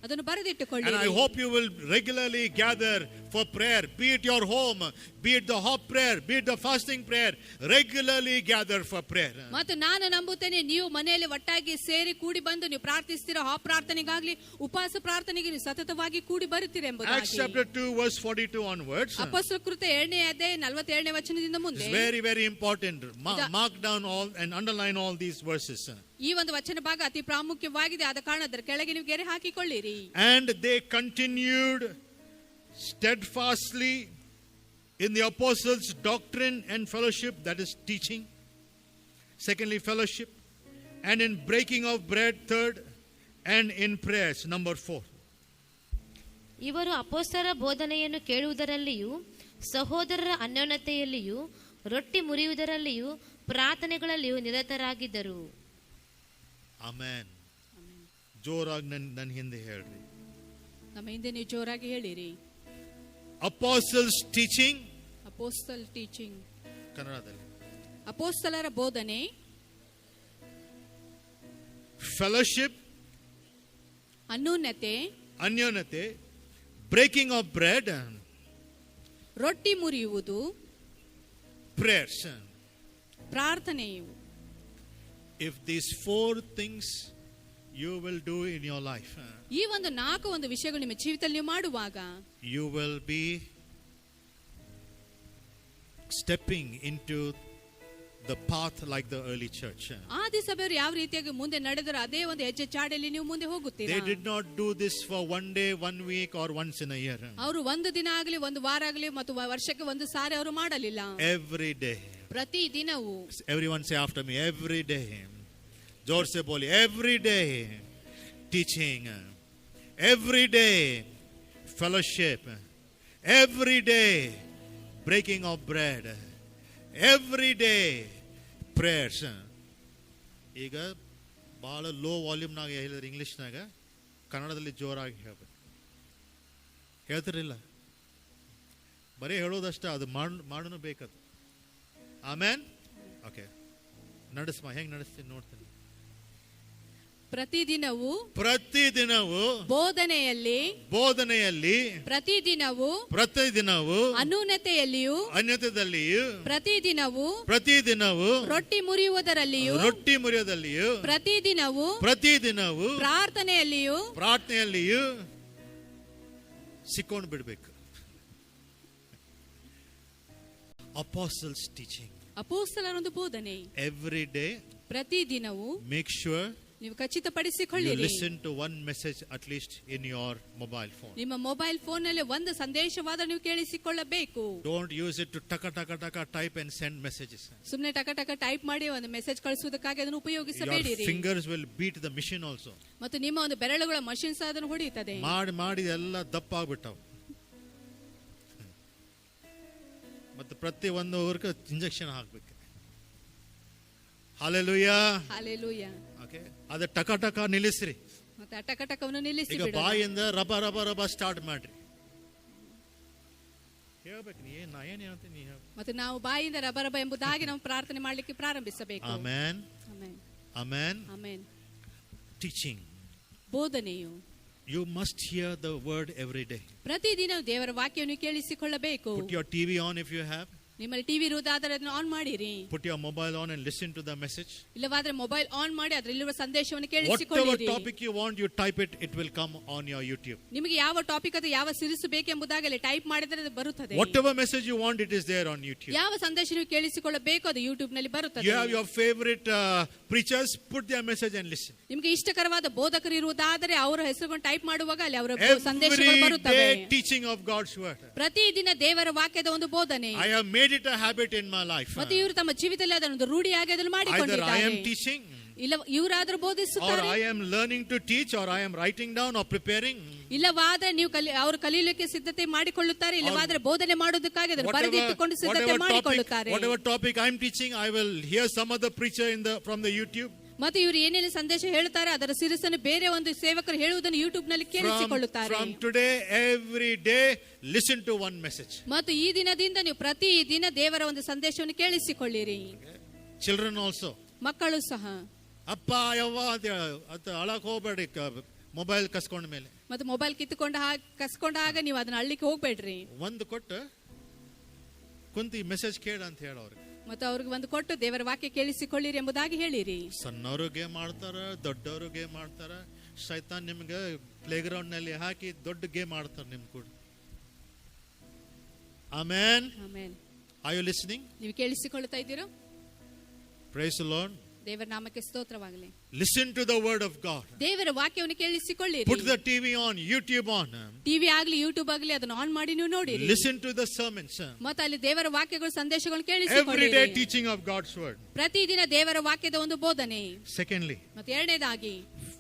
ಅದನ್ನು ಬರೆದಿಟ್ಟುಕೊಳ್ಳಿ. And I hope you will regularly gather for prayer, be it your home, be it the hop prayer, be it the fasting prayer, regularly gather for prayer. ಮತ್ತು ನಾನು ನಂಬುತ್ತೇನೆ ನೀವು ಮನೆಯಲ್ಲಿ ಒಟ್ಟಾಗಿ ಸೇರಿ ಕೂಡಿ ಬಂದು ನೀವು ಪ್ರಾರ್ಥಿಸ್ತೀರೋ ಆ ಪ್ರಾರ್ಥನೆಗಾಗ್ಲಿ ಉಪವಾಸ ಪ್ರಾರ್ಥನೆಗೆ ನೀವು ಸತತವಾಗಿ ಕೂಡಿ ಬರುತ್ತೀರಿ Acts ಎಂಬುದಾಗಿ. chapter 2 verse 42 onwards. ಅಪೊಸ್ತಲರ ಕೃತ್ಯ 2ನೇ ಅಧ್ಯಾಯ 47ನೇ ವಚನದಿಂದ ಮುಂದೆ It's very, very important. Mark down all and underline all these verses. ಈ ಒಂದು ವಚನ ಭಾಗ ಅತಿ ಪ್ರಾಮುಖ್ಯವಾಗಿದೆ. ಆದ ಕಾರಣ ಅದರ ಕೆಳಗೆ ನೀವು ಗೆರೆ ಹಾಕಿಕೊಳ್ಳಿರಿ. And they continued steadfastly in the apostles' doctrine and fellowship, that is teaching. Secondly, fellowship. And in breaking of bread, third. And in prayers, number 4. ಇವರು ಅಪೊಸ್ತಲರ ಬೋಧನೆಯನ್ನು ಕೇಳುವುದರಲ್ಲಿಯೂ ಸಹೋದರರ ಅನ್ಯೋನ್ಯತೆಯಲ್ಲಿಯೂ ರೊಟ್ಟಿ ಮುರಿಯುವುದರಲ್ಲಿಯೂ ಪ್ರಾರ್ಥನೆಗಳಲ್ಲಿಯೂ ನಿರತರಾಗಿದ್ದರು. Amen. ಜೋರಾಗಿ ನನ್ನ ಹಿಂದೆ ಹೇಳ್ರಿ. ನಮ್ಮ ಹಿಂದೆ ನೀವು ಜೋರಾಗಿ ಹೇಳಿರಿ. Apostles' teaching. ಅಪೋಸ್ತಲ್ ಟೀಚಿಂಗ್ ಕನ್ನಡದಲ್ಲಿ. ಅಪೋಸ್ತಲರ ಬೋಧನೆ, Fellowship. ಅನ್ಯೋನ್ಯತೆ. Breaking of bread. ರೊಟ್ಟಿ ಮುರಿಯುವುದು, Prayers. ಪ್ರಾರ್ಥನೆಯು. If these 4 things you will do in your life, ಈ ಒಂದು 4 ಒಂದು ವಿಷಯಗಳು ನಿಮ್ಮ ಜೀವಿತದಲ್ಲಿ ನೀವು ಮಾಡುವಾಗ you will be stepping into the path like the early church. ಆದಿ ಸಭೆಯವರು ಯಾವ ರೀತಿಯಾಗಿ ಮುಂದೆ ನಡೆದರು ಅದೇ ಒಂದು ಹೆಜ್ಜೆ ಚಾಡಲ್ಲಿ ನೀವು ಮುಂದೆ ಹೋಗುತ್ತೀರಾ. They did not do this for one day, 1 week or once in a year. ಅವರು ಒಂದು ದಿನ ಆಗಲಿ ಒಂದು ವಾರ ಆಗಲಿ ಮತ್ತು ವರ್ಷಕ್ಕೆ ಒಂದು ಸಾರಿ ಅವರು ಮಾಡಲಿಲ್ಲ. Every day. ಪ್ರತಿ ದಿನವೂ. Everyone say after me, every day. जोर से बोलिए, every day teaching, every day fellowship, every day breaking of bread, every day prayers. ಈಗ ಬಹಳ ಲೋ ವಾಲ್ಯೂಮ್ನಾಗ ಹೇಳಿದ್ರೆ ಇಂಗ್ಲಿಷ್ನಾಗ, ಕನ್ನಡದಲ್ಲಿ ಜೋರಾಗಿ ಹೇಳ್ಬೇಕು. ಹೇಳ್ತಿರಲಿಲ್ಲ, ಬರೀ ಹೇಳೋದಷ್ಟೇ, ಅದು ಮಾಡೂ ಬೇಕದು. ಆಮೇನ್. ಓಕೆ, ನಡೆಸ್ಮ, ಹೆಂಗೆ ನಡೆಸ್ತೀನಿ ನೋಡ್ತೀನಿ. ಪ್ರತಿದಿನವೂ ಬೋಧನೆಯಲ್ಲಿ ಪ್ರತಿದಿನವೂ ಅನ್ಯೋನ್ಯತೆಯಲ್ಲಿಯೂ ಪ್ರತಿದಿನವೂ ರೊಟ್ಟಿ ಮುರಿಯುವುದರಲ್ಲಿಯೂ ಪ್ರತಿದಿನವೂ ಪ್ರಾರ್ಥನೆಯಲ್ಲಿಯೂ ಸಿಕ್ಕೊಂಡು ಬಿಡಬೇಕು. ಅಪೋಸ್ಟಲ್ಸ್ ಟೀಚಿಂಗ್, ಅಪೊಸ್ತಲರ ಒಂದು ಬೋಧನೆ. ಎವ್ರಿ ಡೇ ಪ್ರತಿದಿನವೂ ಮೇಕ್ ಶ್ಯೂರ್ ನೀವು You ಖಚಿತಪಡಿಸಿಕೊಳ್ಳಿರಿ. listen to one message at least in your mobile phone. ನಿಮ್ಮ ಮೊಬೈಲ್ ಫೋನ್ ನಲ್ಲಿ ಒಂದು ಸಂದೇಶವಾದ ನೀವು ಕೇಳಿಸಿಕೊಳ್ಳಬೇಕು. Don't use it to taka type and send messages. ಸುಮ್ಮನೆ ಟಕ ಟೈಪ್ ಮಾಡಿ ಒಂದು ಮೆಸೇಜ್ ಕಳಿಸುವುದಕ್ಕಾಗಿ ಅದನ್ನು Your ಉಪಯೋಗಿಸಬೇಡಿರಿ. fingers will beat the machine also. ಮತ್ತು ನಿಮ್ಮ ಒಂದು ಬೆರಳುಗಳ ಮಷಿನ್ ಸಹ ಅದನ್ನು ಹೊಡೆಯುತ್ತದೆ. ಮಾಡಿ ಎಲ್ಲ ದಪ್ಪ ಆಗ್ಬಿಟ್ಟವು. ಮತ್ತೆ ಪ್ರತಿ ಒಂದು ಊರಿಗೆ ಇಂಜೆಕ್ಷನ್ ಹಾಕ್ಬೇಕು. Hallelujah. Hallelujah. Okay. ಅದ ಟಕ ನಿಲ್ಲಿಸ್ರಿ. ಮತ್ತೆ ಟಕವನ್ನು ನಿಲ್ಲಿಸಿ ಈಗ ಬಿಡೋಣ. ಬಾಯಿಂದ ರಬ ಸ್ಟಾರ್ಟ್ ಮಾಡ್ರಿ. ಹೇಳ್ಬೇಕು ನೀ ನಾ ಏನ್ ಹೇಳ್ತೀನಿ ನೀ ಹೇಳು. ಮತ್ತೆ ನಾವು ಬಾಯಿಂದ ರಬ ಎಂಬುದಾಗಿ ನಾವು ಪ್ರಾರ್ಥನೆ ಮಾಡಲಿಕ್ಕೆ ಪ್ರಾರಂಭಿಸಬೇಕು. Amen. Amen. Amen. Amen. Teaching. ಬೋಧನೆಯು. You must hear the word every day. ಪ್ರತಿದಿನ ದೇವರ ವಾಕ್ಯವನ್ನು ಕೇಳಿಸಿಕೊಳ್ಳಬೇಕು. Put your TV on if you have. ನಿಮ್ಮಲ್ಲಿ ಟಿವಿ ಇರುವುದಾದರೆ ಅದನ್ನು ಆನ್ ಮಾಡಿರಿ. Put your mobile on and listen to the message. ಇಲ್ಲವಾದ್ರೆ ಮೊಬೈಲ್ ಆನ್ ಮಾಡಿ ಅದರಲ್ಲಿರುವ ಸಂದೇಶವನ್ನು Whatever ಕೇಳಿಸಿಕೊಳ್ಳಿರಿ. topic you want, you type it. It will come on your YouTube. ನಿಮಗೆ ಯಾವ topic ಅಥವಾ ಯಾವ ಸಿರೀಸ್ ಬೇಕೆಂಬುದಾಗಲೇ ಟೈಪ್ ಮಾಡಿದರೆ ಅದು ಬರುತ್ತದೆ. Whatever message you want, it is there on YouTube. ಯಾವ ಸಂದೇಶ ನೀವು ಕೇಳಿಸಿಕೊಳ್ಳಬೇಕು ಅದು ಯೂಟ್ಯೂಬ್ ನಲ್ಲಿ ಬರುತ್ತದೆ. You have your favorite preachers. Put their message and listen. ನಿಮಗೆ ಇಷ್ಟಕರವಾದ ಬೋಧಕರು ಇರುವುದಾದರೆ ಅವರ ಹೆಸರುಗಳನ್ನು ಟೈಪ್ ಮಾಡುವಾಗ ಅಲ್ಲಿ ಅವರ ಸಂದೇಶಗಳು Every ಬರುತ್ತವೆ. day teaching of God's word. ಪ್ರತಿದಿನ ದೇವರ ವಾಕ್ಯದ ಒಂದು ಬೋಧನೆ. I have made it a habit in my life. ಮತ್ತೆ ಇವರು ತಮ್ಮ ಜೀವಿತದಲ್ಲಿ ಅದನ್ನು ರೂಢಿಯಾಗಿ ಅದನ್ನು Either I ಮಾಡಿಕೊಂಡಿದ್ದಾರೆ. am teaching, ಇಲ್ಲ ಇವರಾದ್ರೂ or ಬೋಧಿಸುತ್ತಾರೆ, I am learning to teach, or I am writing down or preparing. ಇಲ್ಲವಾದ್ರೆ ನೀವು ಅವರು ಕಲಿಯಲಿಕ್ಕೆ ಸಿದ್ಧತೆ ಮಾಡಿಕೊಳ್ಳುತ್ತಾರೆ, ಇಲ್ಲವಾದ್ರೆ ಬೋಧನೆ ಮಾಡುವುದಕ್ಕಾಗಿ ಅದನ್ನು ಬರೆದಿಟ್ಟುಕೊಂಡು ಸಿದ್ಧತೆ ಮಾಡಿಕೊಳ್ಳುತ್ತಾರೆ. Whatever topic I am teaching, I will hear some other preacher from the YouTube. ಮತ್ತೆ ಇವರು ಏನೇನು ಸಂದೇಶ ಹೇಳ್ತಾರೆ ಅದರ ಸಿರಸನ್ನು ಬೇರೆ ಒಂದು ಸೇವಕರು ಹೇಳುವುದನ್ನು ಯೂಟ್ಯೂಬ್ ನಲ್ಲಿ ಕೇಳಿಸಿಕೊಳ್ಳುತ್ತಾರೆ. From today, every day, listen to one message. ಮತ್ತು ಈ ದಿನದಿಂದ ನೀವು ಪ್ರತಿ ದಿನ ದೇವರ ಒಂದು ಸಂದೇಶವನ್ನು ಕೇಳಿಸಿಕೊಳ್ಳಿರಿ. Children also. ಮಕ್ಕಳು ಸಹ ಅಪ್ಪ ಯವ್ವ ಅಂತ ಅಳಕ್ ಹೋಗ್ಬೇಡಿ ಮೊಬೈಲ್ ಕಸ್ಕೊಂಡ ಮೇಲೆ. ಮತ್ತೆ ಮೊಬೈಲ್ ಕಸ್ಕೊಂಡಾಗ ನೀವು ಅದನ್ನ ಅಳ್ಳಿಕ್ಕೆ ಹೋಗ್ಬೇಡ್ರಿ. ಒಂದು ಕೊಟ್ಟು ಕುಂತಿ ಮೆಸೇಜ್ ಕೇಳ ಅಂತ ಹೇಳೋರಿಗೆ. ಮತ್ತು ಅವ್ರಿಗೆ ಒಂದು ಕೊಟ್ಟು ದೇವರ ವಾಕ್ಯ ಕೇಳಿಸಿಕೊಳ್ಳಿರಿ ಎಂಬುದಾಗಿ ಹೇಳಿರಿ. ಸಣ್ಣವರು ಗೇಮ್ ಮಾಡ್ತಾರ, ದೊಡ್ಡವರು ಗೇಮ್ ಮಾಡ್ತಾರ. ಶೈತಾನ್ ನಿಮ್ಗೆ ಪ್ಲೇ ಗ್ರೌಂಡ್ ನಲ್ಲಿ ಹಾಕಿ ದೊಡ್ಡ ಗೇಮ್ ಆಡ್ತಾರೆ ನಿಮ್ ಕೂಡ. Amen. Amen. Are you listening? ನೀವು ಕೇಳಿಸಿಕೊಳ್ಳುತ್ತಾ ಇದ್ದೀರಾ? Praise the Lord. ದೇವರ ನಾಮಕ್ಕೆ ಸ್ತೋತ್ರವಾಗಲಿ. Listen to the word of God. ದೇವರ ವಾಕ್ಯವನ್ನು ಕೇಳಿಸಿಕೊಳ್ಳಿರಿ. Put the TV on, YouTube on. TV ಆಗಲಿ ಯೂಟ್ಯೂಬ್ ಆಗಲಿ ಅದನ್ನು ಆನ್ ಮಾಡಿ ನೀವು ನೋಡಿರಿ. Listen to the sermons. ಮತ್ತೆ ಅಲ್ಲಿ ದೇವರ ವಾಕ್ಯಗಳು ಸಂದೇಶಗಳನ್ನು Every ಕೇಳಿಸಿಕೊಳ್ಳಿರಿ. day teaching of God's word. ಪ್ರತಿದಿನ ದೇವರ ವಾಕ್ಯದ ಒಂದು ಬೋಧನೆ. Secondly, ಮತ್ತೆ ಎರಡನೇದಾಗಿ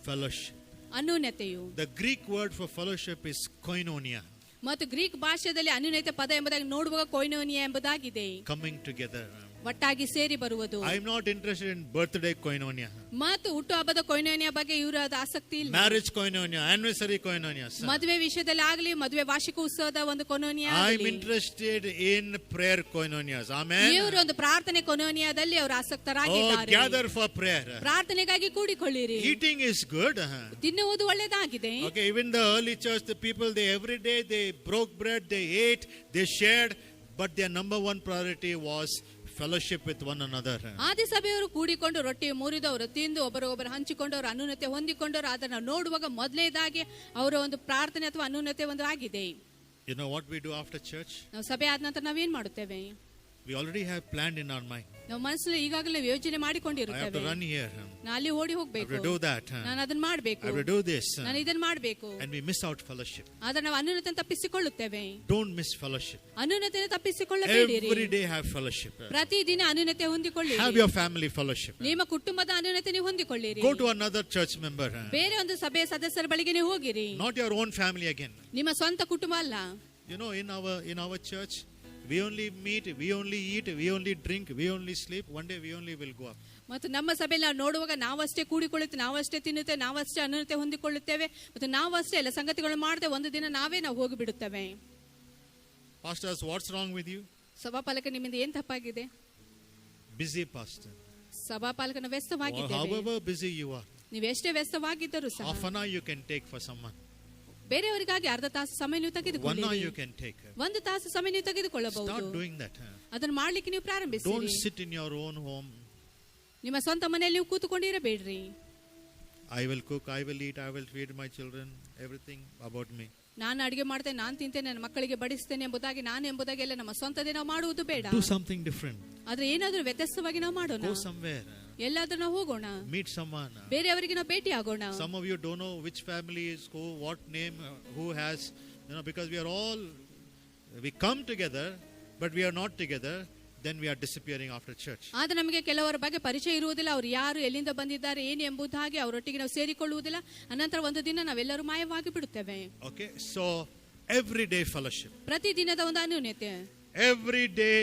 fellowship. ಅನ್ಯೋನ್ಯತೆಯು. The Greek word for fellowship is koinonia. ಮತ್ತು ಗ್ರೀಕ್ ಭಾಷೆಯಲ್ಲಿ ಅನ್ಯೋನ್ಯತೆ ಪದ ಎಂಬುದಾಗಿ ನೋಡುವಾಗ ಕೊಯ್ನೋನಿಯಾ ಎಂಬುದಾಗಿದೆ. Coming together. ಒಟ್ಟಾಗಿ ಸೇರಿ ಬರುವುದು. I am not interested in birthday koinonia. ಮತ್ತು ಹುಟ್ಟು ಹಬ್ಬದ ಕೊಯ್ನೋನಿಯಾ ಬಗ್ಗೆ ಇವರ ಆಸಕ್ತಿ ಇಲ್ಲ. Marriage koinonia, anniversary koinonia. ಮದುವೆ ವಿಷಯದಲ್ಲಿ ಆಗಲಿ ಮದುವೆ ವಾರ್ಷಿಕ ಉತ್ಸವದ ಒಂದು ಕೊನೋನಿಯಾ I am interested in prayer koinonias. Amen. ಇವರು ಒಂದು ಪ್ರಾರ್ಥನೆ ಕೊನೋನಿಯಾದಲ್ಲಿ ಅವರು Oh, ಆಸಕ್ತರಾಗಿದ್ದಾರೆ. gather for prayer. ಪ್ರಾರ್ಥನೆಗಾಗಿ ಕೂಡಿಕೊಳ್ಳಿರಿ. Eating is good. ತಿನ್ನುವುದು ಒಳ್ಳೆಯದಾಗಿದೆ. Okay, even the early church, the people, they every day they broke bread, they ate, they shared, but their number one priority was fellowship with one another. ಆದಿ ಸಭೆಯವರು ಕೂಡಿಕೊಂಡು ರೊಟ್ಟಿ ಮುರಿದವರು ತಿಂದು ಒಬ್ಬರೊಬ್ಬರು ಹಂಚಿಕೊಂಡವರು ಅನ್ಯೋನ್ಯತೆ ಹೊಂದಿಕೊಂಡವರು ಅದನ್ನು ನೋಡುವಾಗ ಮೊದಲನೇದಾಗಿ ಅವರ ಒಂದು ಪ್ರಾರ್ಥನೆ ಅಥವಾ ಅನ್ಯೋನ್ಯತೆ ಒಂದು ಆಗಿದೆ. You know what we do after church? ನಾವು ಸಭೆ ಆದ ನಂತರ ನಾವೇನ್ ಮಾಡುತ್ತೇವೆ? We already have planned in our mind. ನಾವು ಮನಸ್ಸಲ್ಲಿ ಈಗಾಗಲೇ ಯೋಚನೆ I have to ಮಾಡಿಕೊಂಡಿರುತ್ತೇವೆ. run here. ನಾನು ಅಲ್ಲಿ ಓಡಿ I have ಹೋಗ್ಬೇಕು, to do that. ನಾನು ಅದನ್ನ ಮಾಡಬೇಕು, I have to do this. ನಾನು ಇದನ್ನ ಮಾಡಬೇಕು. And we miss out fellowship. ಆದ್ರೆ ನಾವು ಅನ್ಯೋನ್ಯತೆ ತಪ್ಪಿಸಿಕೊಳ್ಳುತ್ತೇವೆ. Don't miss fellowship. ಅನ್ಯೋನ್ಯತೆಯನ್ನು ತಪ್ಪಿಸಿಕೊಳ್ಳಬೇಡಿರಿ. Every day have fellowship. ಪ್ರತಿದಿನ ಅನ್ಯೋನ್ಯತೆ ಹೊಂದಿಕೊಳ್ಳಿರಿ. Have your family fellowship. ನಿಮ್ಮ ಕುಟುಂಬದ ಅನ್ಯೋನ್ಯತೆ ನೀವು ಹೊಂದಿಕೊಳ್ಳಿರಿ. Go to another church member. ಬೇರೆ ಒಂದು ಸಭೆಯ ಸದಸ್ಯರ ಬಳಿಗೆ ನೀವು ಹೋಗಿರಿ. Not your own family again. ನಿಮ್ಮ ಸ್ವಂತ ಕುಟುಂಬ ಅಲ್ಲ. You know, in our church, we only meet, we only eat, we only drink, we only sleep. One day we only will go up. ಮತ್ತು ನಮ್ಮ ಸಭೆಯಲ್ಲಿ ನಾವು ನೋಡುವಾಗ ನಾವಷ್ಟೇ ಕೂಡಿಕೊಳ್ಳುತ್ತೇವೆ, ನಾವಷ್ಟೇ ತಿನ್ನುತ್ತೇವೆ, ನಾವಷ್ಟೇ ಅನ್ಯೋನ್ಯತೆ ಹೊಂದಿಕೊಳ್ಳುತ್ತೇವೆ ಮತ್ತು ನಾವಷ್ಟೇ ಎಲ್ಲ ಸಂಗತಿಗಳು ಮಾಡ್ತೇವೆ. ಒಂದು ದಿನ ನಾವು ಹೋಗಿ ಬಿಡುತ್ತೇವೆ. Pastors, what's wrong with you? ಸಭಾಪಾಲಕ ನಿಮ್ಮಿಂದ ಏನ್ ತಪ್ಪಾಗಿದೆ? Busy pastor. ಸಭಾಪಾಲಕನ Or ವ್ಯಸ್ತವಾಗಿದ್ದೇವೆ. however busy you are, ನೀವೆಷ್ಟೇ ವ್ಯಸ್ತವಾಗಿದ್ದರೂ ಸಹ half an hour you can take for someone. ಬೇರೆಯವರಿಗಾಗಿ ಅರ್ಧ ತಾಸು ಸಮಯ ನೀವು 1 hour ತೆಗೆದುಕೊಳ್ಳಿ. you can take. ಒಂದು ತಾಸು ಸಮಯ ನೀವು Start ತೆಗೆದುಕೊಳ್ಳಬಹುದು. doing that. ಅದನ್ನು ಮಾಡ್ಲಿಕ್ಕೆ ನೀವು Don't ಪ್ರಾರಂಭಿಸಿ. sit in your own home. ನಿಮ್ಮ ಸ್ವಂತ ಮನೆಯಲ್ಲಿ ನೀವು ಕೂತುಕೊಂಡಿರಬೇಡ್ರಿ. I will cook, I will eat, I will feed my children, everything about me. ನಾನು ಅಡಿಗೆ ಮಾಡ್ತೇನೆ, ನಾನು ತಿಂತೇನೆ, ನನ್ನ ಮಕ್ಕಳಿಗೆ ಬಡಿಸ್ತೇನೆ ಎಂಬುದಾಗಿ ನಾನು ಎಂಬುದಾಗಿ ಎಲ್ಲ ನಮ್ಮ ಸ್ವಂತದೇ ನಾವು ಮಾಡುವುದು ಬೇಡ. Do something different. ಆದ್ರೆ ಏನಾದ್ರೂ ವ್ಯತ್ಯಾಸವಾಗಿ ನಾವು ಮಾಡೋಣ. Go somewhere. ಎಲ್ಲಾದ್ರೂ ನಾವು ಹೋಗೋಣ, meet someone. ಬೇರೆಯವರಿಗೆ ನಾವು ಭೇಟಿ ಆಗೋಣ. Some of you don't know which family is who, what name, who has, because we come together, but we are not together. Then we are disappearing after church. ಆದ್ರೆ ನಮಗೆ ಕೆಲವರ ಬಗ್ಗೆ ಪರಿಚಯ ಇರುವುದಿಲ್ಲ, ಅವರು ಯಾರು, ಎಲ್ಲಿಂದ ಬಂದಿದ್ದಾರೆ, ಏನು ಎಂಬುದಾಗಿ ಅವರೊಟ್ಟಿಗೆ ನಾವು ಸೇರಿಕೊಳ್ಳುವುದಿಲ್ಲ. ಅನಂತರ ಒಂದು ದಿನ ನಾವೆಲ್ಲರೂ ಮಾಯವಾಗಿ ಬಿಡುತ್ತೇವೆ. Okay, so everyday fellowship, ಪ್ರತಿದಿನದ ಒಂದು ಅನ್ಯೋನ್ಯತೆ, everyday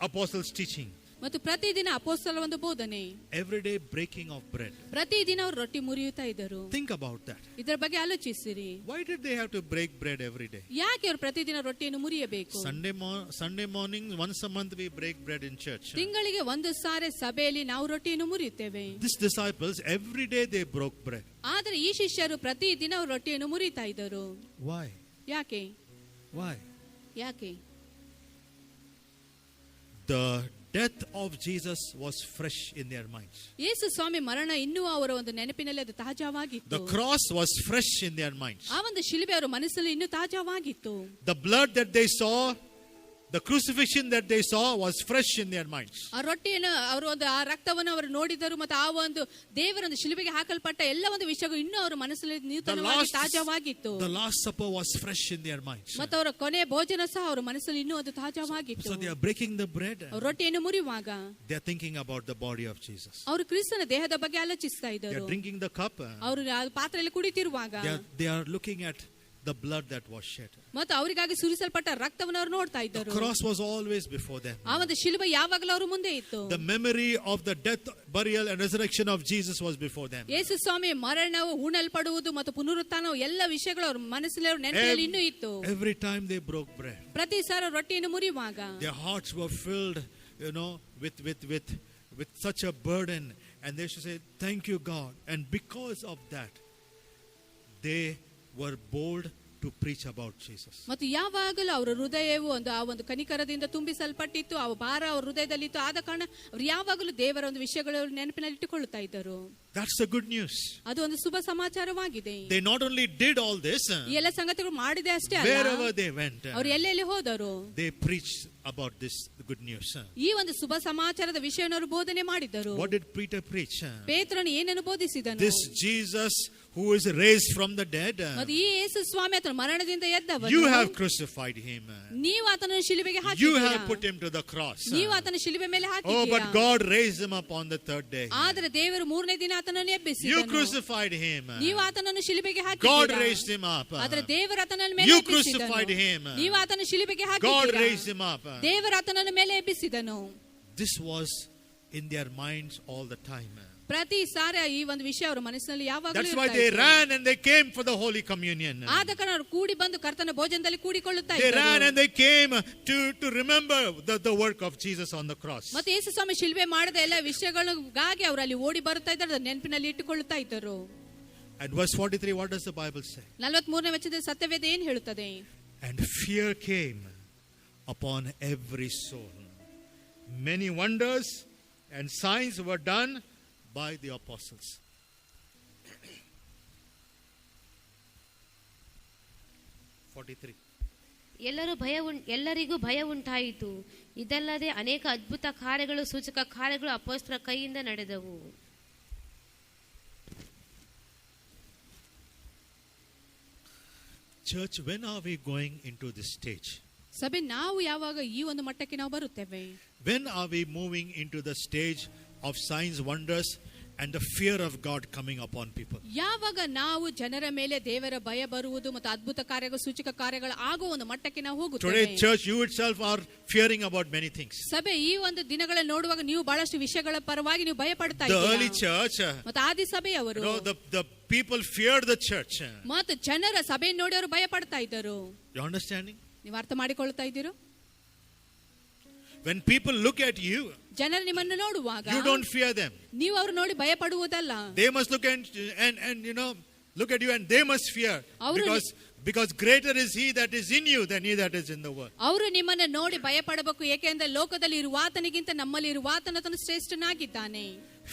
apostles teaching, ಮತ್ತು ಪ್ರತಿದಿನ ಅಪೊಸ್ತಲರ ಒಂದು ಬೋಧನೆ, everyday breaking of bread. ಪ್ರತಿದಿನ ಅವರು ರೊಟ್ಟಿ ಮುರಿಯುತ್ತಾ ಇದ್ದರು. Think about that. ಇದರ ಬಗ್ಗೆ ಆಲೋಚಿಸಿರಿ. Why did they have to break bread every day? ಯಾಕೆ ಅವರು ಪ್ರತಿದಿನ ರೊಟ್ಟಿಯನ್ನು ಮುರಿಯಬೇಕು? Sunday morning, once a month we break bread in church. ತಿಂಗಳಿಗೆ ಒಂದು ಸಾರಿ ಸಭೆಯಲ್ಲಿ ನಾವು ರೊಟ್ಟಿಯನ್ನು ಮುರಿಯುತ್ತೇವೆ. These disciples, every day they broke bread. ಆದರೆ ಈ ಶಿಷ್ಯರು ಪ್ರತಿದಿನ ಅವರು ರೊಟ್ಟಿಯನ್ನು ಮುರಿತಾ ಇದ್ದರು. Why? ಯಾಕೆ? Why? ಯಾಕೆ? The death of Jesus was fresh in their minds. ಯೇಸು ಸ್ವಾಮಿ ಮರಣ ಇನ್ನೂ ಅವರ ಒಂದು ನೆನಪಿನಲ್ಲಿ ಅದು ತಾಜಾವಾಗಿತ್ತು. The cross was fresh in their minds. ಆ ಒಂದು ಶಿಲುಬೆ ಅವರ ಮನಸ್ಸಲ್ಲಿ ಇನ್ನೂ ತಾಜಾವಾಗಿತ್ತು. The blood that they saw, the crucifixion that they saw was fresh in their minds. ಆ ರೊಟ್ಟಿಯನ್ನು ಅವರು ಒಂದು ಆ ರಕ್ತವನ್ನು ಅವರು ನೋಡಿದರು, ಮತ್ತು ಆ ಒಂದು ದೇವರ ಒಂದು ಶಿಲುಬೆಗೆ ಹಾಕಲ್ಪಟ್ಟ ಎಲ್ಲ ಒಂದು ವಿಷಯಗಳು ಇನ್ನೂ ಅವರ ಮನಸ್ಸಲ್ಲಿ ನೂತನವಾಗಿ ತಾಜಾವಾಗಿತ್ತು. The last supper was fresh in their minds. ಮತ್ತು ಅವರ ಕೊನೆ ಭೋಜನ ಸಹ ಅವರ ಮನಸ್ಸಲ್ಲಿ ಇನ್ನೂ ಅದು ತಾಜಾವಾಗಿತ್ತು. So they are breaking the bread. ಅವರು ರೊಟ್ಟಿಯನ್ನು ಮುರಿಯುವಾಗ They are thinking about the body of Jesus. ಅವರು ಕ್ರಿಸ್ತನ ದೇಹದ ಬಗ್ಗೆ ಆಲೋಚಿಸ್ತಾ They ಇದ್ದರು. are drinking the cup. ಅವರು ಆ ಪಾತ್ರೆಯಲ್ಲಿ ಕುಡಿತಿರುವಾಗ They are looking at the blood that was shed. ಮತ್ತು ಅವರಿಗಾಗಿ ಸುರಿಸಲ್ಪಟ್ಟ ರಕ್ತವನ್ನು ಅವರು ನೋಡ್ತಾ ಇದ್ದರು. The cross was always before them. ಆ ಒಂದು ಶಿಲುಬೆ ಯಾವಾಗಲೂ ಅವರ ಮುಂದೆ ಇತ್ತು. The memory of the death, burial and resurrection of Jesus was before them. ಯೇಸು ಸ್ವಾಮಿ ಮರಣವು, ಹೂಣಲ್ಪಡುವುದು ಮತ್ತು ಪುನರುತ್ಥಾನವು ಎಲ್ಲ ವಿಷಯಗಳು ಅವರ ಮನಸ್ಸಲ್ಲಿ ಅವರ ನೆನಪಿನಲ್ಲಿ ಇನ್ನೂ ಇತ್ತು. Every time they broke bread, ಪ್ರತಿ ಸಾರಿ ರೊಟ್ಟಿಯನ್ನು ಮುರಿಯುವಾಗ their hearts were filled, with such a burden, and they should say, "Thank you, God." And because of that, they were bold to preach about Jesus. ಮತ್ತು ಯಾವಾಗಲೂ ಅವರ ಹೃದಯವು ಆ ಒಂದು ಕನಿಕರದಿಂದ ತುಂಬಿಸಲ್ಪಟ್ಟಿತ್ತು, ಆ ಭಾರ ಅವರ ಹೃದಯದಲ್ಲಿತ್ತು. ಆದ ಕಾರಣ ಅವರು ಯಾವಾಗಲೂ ದೇವರ ಒಂದು ವಿಷಯಗಳು ನೆನಪಿನಲ್ಲಿ ಇಟ್ಟುಕೊಳ್ಳುತ್ತಾ ಇದ್ದರು. That's the good news. ಅದು ಒಂದು ಶುಭ ಸಮಾಚಾರವಾಗಿದೆ. They not only did all this, ಈ ಎಲ್ಲ ಸಂಗತಿಗಳು ಮಾಡಿದೆ ಅಷ್ಟೇ ಅಲ್ಲ, wherever they went, ಅವರು ಎಲ್ಲೆಲ್ಲಿ ಹೋದರು they preached about this good news. ಈ ಒಂದು ಶುಭ ಸಮಾಚಾರದ ವಿಷಯವನ್ನು ಅವರು ಬೋಧನೆ ಮಾಡಿದರು. What did Peter preach? ಪೇತ್ರನು ಏನನ್ನು ಬೋಧಿಸಿದನು? This Jesus who is raised from the dead, ಮತ್ತು ಈ ಯೇಸು ಸ್ವಾಮಿ ಆತನು ಮರಣದಿಂದ ಎದ್ದವನು, you have crucified him. ನೀವು ಆತನನ್ನು ಶಿಲುಬೆಗೆ You ಹಾಕಿದ್ದೀರಾ, have put him to the cross. ನೀವು ಆತನ ಶಿಲುಬೆ ಮೇಲೆ Oh, ಹಾಕಿದ್ದೀರಾ. but God raised him up on the third day. ಆದರೆ ದೇವರು ಮೂರನೇ ದಿನ ಆತನನ್ನು You ಎಬ್ಬಿಸಿದನು. crucified him. ನೀವು ಆತನನ್ನು ಶಿಲುಬೆಗೆ God ಹಾಕಿದ್ದೀರಾ. raised him up. ಆದರೆ ದೇವರು ಆತನನ್ನು ಮೇಲೆ You ಎಬ್ಬಿಸಿದನು. crucified him. ನೀವು ಆತನ ಶಿಲುಬೆಗೆ God ಹಾಕಿದ್ದೀರಾ. raised him up. ದೇವರು ಆತನನ್ನು ಮೇಲೆ ಎಬ್ಬಿಸಿದನು. This was in their minds all the time. ಪ್ರತಿ ಸಾರಿ ಈ ಒಂದು ವಿಷಯ ಅವರ ಮನಸ್ಸಿನಲ್ಲಿ ಯಾವಾಗಲೂ That's why ಇರ್ತಾ they ಇತ್ತು. ran and they came for the Holy Communion. ಆದ ಕಾರಣ ಅವರು ಕೂಡಿ ಬಂದು ಕರ್ತನ ಭೋಜನದಲ್ಲಿ ಕೂಡಿಕೊಳ್ಳುತ್ತಾ They ran ಇದ್ದರು. and they came to remember the work of Jesus on the cross. ಮತ್ತೆ ಯೇಸು ಸ್ವಾಮಿ ಶಿಲುಬೆ ಮಾಡಿದ ಎಲ್ಲ ವಿಷಯಗಳಿಗಾಗಿ ಅವರು ಅಲ್ಲಿ ಓಡಿ ಬರುತ್ತಾ ಇದ್ದಾರೆ, ಅದನ್ನ ನೆನಪಿನಲ್ಲಿ ಇಟ್ಟುಕೊಳ್ಳುತ್ತಾ ಇದ್ದರು. And verse 43, what does the Bible say? 43ನೇ ವಚನದಲ್ಲಿ ಸತ್ಯವೇದ ಏನು ಹೇಳುತ್ತದೆ? And fear came upon every soul. Many wonders and signs were done by the apostles. 43. ಎಲ್ಲರಿಗೂ ಭಯ ಉಂಟಾಯಿತು. ಇದಲ್ಲದೆ ಅನೇಕ ಅದ್ಭುತ ಕಾರ್ಯಗಳು, ಸೂಚಕ ಕಾರ್ಯಗಳು ಅಪೊಸ್ತಲರ ಕೈಯಿಂದ ನಡೆದವು. Church, when are we going into this stage? ಸಭೆ, ನಾವು ಯಾವಾಗ ಈ ಒಂದು ಮಟ್ಟಕ್ಕೆ ನಾವು ಬರುತ್ತೇವೆ? When are we moving into the stage of signs, wonders and the fear of God coming upon people? ಯಾವಾಗ ನಾವು ಜನರ ಮೇಲೆ ದೇವರ ಭಯ ಬರುವುದು ಮತ್ತು ಅದ್ಭುತ ಕಾರ್ಯಗಳು, ಸೂಚಕ ಕಾರ್ಯಗಳು ಆಗುವ ಒಂದು ಮಟ್ಟಕ್ಕೆ ನಾವು ಹೋಗುತ್ತೇವೆ? Today, church, you itself are fearing about many things. ಸಭೆ, ಈ ಒಂದು ದಿನಗಳಲ್ಲಿ ನೋಡುವಾಗ ನೀವು ಬಹಳಷ್ಟು ವಿಷಯಗಳ ಪರವಾಗಿ ನೀವು ಭಯ ಪಡ್ತಾ The early ಇದ್ದೀರಾ. church, ಮತ್ತು ಆದಿ ಸಭೆಯವರು, the people feared the church. ಮತ್ತು ಜನರ ಸಭೆ ನೋಡಿ ಅವರು ಭಯ ಪಡ್ತಾ ಇದ್ದರು. You understanding? ನೀವು ಅರ್ಥ ಮಾಡಿಕೊಳ್ತಾ ಇದ್ದೀರೋ? When people look at you, ಜನರು ನಿಮ್ಮನ್ನು ನೋಡುವಾಗ you don't fear them. ನೀವು ಅವರು ನೋಡಿ ಭಯ ಪಡುವುದಲ್ಲ. They must look and look at you and they must fear, ಅವರು because greater is he that is in you than he that is in the world. ಅವರು ನಿಮ್ಮನ್ನು ನೋಡಿ ಭಯ ಪಡಬೇಕು, ಏಕೆಂದರೆ ಲೋಕದಲ್ಲಿ ಇರುವ ಆತನಿಗಿಂತ ನಮ್ಮಲ್ಲಿ ಇರುವ ಆತನು ಶ್ರೇಷ್ಠನಾಗಿದ್ದಾನೆ.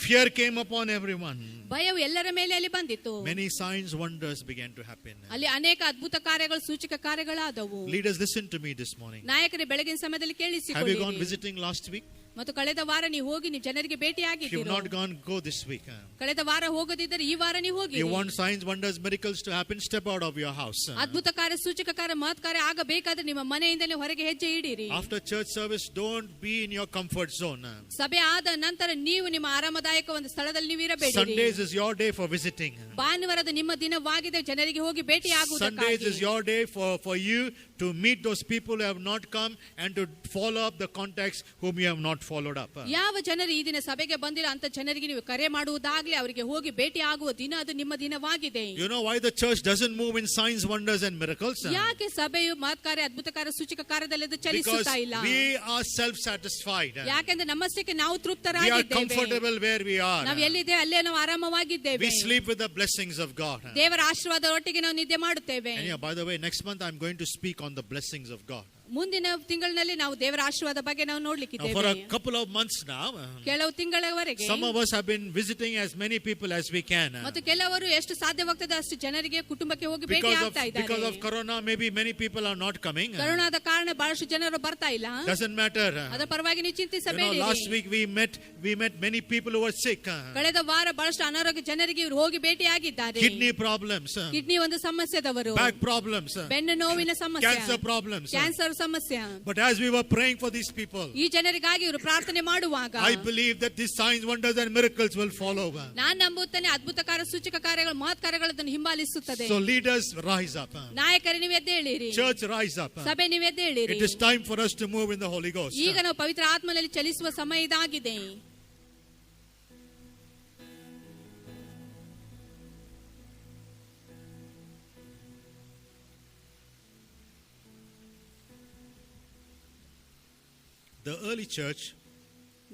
Fear came upon everyone. ಭಯವು ಎಲ್ಲರ ಮೇಲೆ ಅಲ್ಲಿ ಬಂದಿತ್ತು. Many signs, wonders began to happen. ಅಲ್ಲಿ ಅನೇಕ ಅದ್ಭುತ ಕಾರ್ಯಗಳು, ಸೂಚಕ ಕಾರ್ಯಗಳಾದವು. Leaders, listen to me this morning. ನಾಯಕರೇ, ಬೆಳಗಿನ ಸಮಯದಲ್ಲಿ Have you gone ಕೇಳಿಸಿಕೊಳ್ಳಿರಿ. visiting last week? ಮತ್ತು ಕಳೆದ ವಾರ ನೀವು ಹೋಗಿ ನೀವು ಜನರಿಗೆ If you've ಭೇಟಿಯಾಗಿದ್ದೀರಿ. not gone, go this week. ಕಳೆದ ವಾರ ಹೋಗದಿದ್ದರೆ ಈ ವಾರ ನೀವು ಹೋಗಿ. You want signs, wonders, miracles to happen, step out of your house. ಅದ್ಭುತ ಕಾರ್ಯ, ಸೂಚಕ ಕಾರ್ಯ, ಮಹತ್ ಕಾರ್ಯ ಆಗಬೇಕಾದ್ರೆ ನಿಮ್ಮ ಮನೆಯಿಂದಲೇ ಹೊರಗೆ ಹೆಜ್ಜೆ ಇಡಿರಿ. After church service, don't be in your comfort zone. ಸಭೆ ಆದ ನಂತರ ನೀವು ನಿಮ್ಮ ಆರಾಮದಾಯಕ ಒಂದು ಸ್ಥಳದಲ್ಲಿ ನೀವು ಇರಬೇಡಿ. Sundays is your day for visiting. ಭಾನುವಾರದ ನಿಮ್ಮ ದಿನವಾಗಿದೆ ಜನರಿಗೆ ಹೋಗಿ ಭೇಟಿ Sundays ಆಗುವುದಕ್ಕಾಗಿ. is your day for you to meet those people who have not come and to follow up the contacts whom you have not followed up. ಯಾವ ಜನರು ಈ ದಿನ ಸಭೆಗೆ ಬಂದಿಲ್ಲ ಅಂತ ಜನರಿಗೆ ನೀವು ಕರೆ ಮಾಡುವುದಾಗ್ಲಿ, ಅವರಿಗೆ ಹೋಗಿ ಭೇಟಿ ಆಗುವ ದಿನ ಅದು ನಿಮ್ಮ ದಿನವಾಗಿದೆ. You know why the church doesn't move in signs, wonders and miracles? ಯಾಕೆ ಸಭೆಯು ಮಹತ್ ಕಾರ್ಯ, ಅದ್ಭುತ ಕಾರ್ಯ, ಸೂಚಕ ಕಾರ್ಯದಲ್ಲಿ ಅದು Because ಚಲಿಸುತ್ತಾ ಇಲ್ಲ? we are self-satisfied. ಯಾಕೆಂದ್ರೆ ನಮ್ಮಷ್ಟಕ್ಕೆ ನಾವು We are ತೃಪ್ತರಾಗಿದ್ದೇವೆ. comfortable where we are. ನಾವು ಎಲ್ಲಿದ್ದೇವೆ ಅಲ್ಲೇ ನಾವು ಆರಾಮವಾಗಿದ್ದೇವೆ. We sleep with the blessings of God. ದೇವರ ಆಶೀರ್ವಾದ ಒಟ್ಟಿಗೆ ನಾವು ನಿದ್ದೆ ಮಾಡುತ್ತೇವೆ. And yeah, by the way, next month I'm going to speak on the blessings of God. ಮುಂದಿನ ತಿಂಗಳಿನಲ್ಲಿ ನಾವು ದೇವರ ಆಶೀರ್ವಾದ ಬಗ್ಗೆ ನಾವು Now, ನೋಡ್ಲಿಕ್ಕಿದ್ದೇವೆ. for a couple of months now, ಕೆಲವು ತಿಂಗಳವರೆಗೆ some of us have been visiting as many people as we can. ಮತ್ತು ಕೆಲವರು ಎಷ್ಟು ಸಾಧ್ಯವಾಗ್ತದೆ ಅಷ್ಟು ಜನರಿಗೆ ಕುಟುಂಬಕ್ಕೆ ಹೋಗಿ ಭೇಟಿ ಆಗ್ತಾ Because ಇದ್ದಾರೆ. of corona, maybe many people are not coming. ಕರೋನಾದ ಕಾರಣ ಬಹಳಷ್ಟು ಜನರು ಬರ್ತಾ ಇಲ್ಲ. Doesn't matter. ಅದರ ಪರವಾಗಿ ನೀವು You know, ಚಿಂತಿಸಬೇಡಿ. last week we met many people who were sick. ಕಳೆದ ವಾರ ಬಹಳಷ್ಟು ಅನಾರೋಗ್ಯ ಜನರಿಗೆ ಇವರು ಹೋಗಿ ಭೇಟಿ ಆಗಿದ್ದಾರೆ. Kidney problems, ಕಿಡ್ನಿ ಒಂದು ಸಮಸ್ಯೆದವರು, back problems, ಬೆನ್ನು ನೋವಿನ ಸಮಸ್ಯೆ, cancer problems. ಕ್ಯಾನ್ಸರ್ ಸಮಸ್ಯೆ. But as we were praying for these people, ಈ ಜನರಿಗಾಗಿ ಇವರು ಪ್ರಾರ್ಥನೆ ಮಾಡುವಾಗ I believe that these signs, wonders and miracles will follow. ನಾನು ನಂಬುತ್ತೇನೆ ಅದ್ಭುತ ಕಾರ್ಯ, ಸೂಚಕ ಕಾರ್ಯಗಳು, ಮಹತ್ ಕಾರ್ಯಗಳನ್ನು ಹಿಂಬಾಲಿಸುತ್ತದೆ. So leaders, rise up. ನಾಯಕರು ನೀವು ಎದ್ದೇಳಿರಿ, Church, rise up. ಸಭೆ ನೀವು ಎದ್ದೇಳಿರಿ. It is time for us to move in the Holy Ghost. ಈಗ ನಾವು ಪವಿತ್ರ ಆತ್ಮನಲ್ಲಿ ಚಲಿಸುವ ಸಮಯ ಇದಾಗಿದೆ. The early church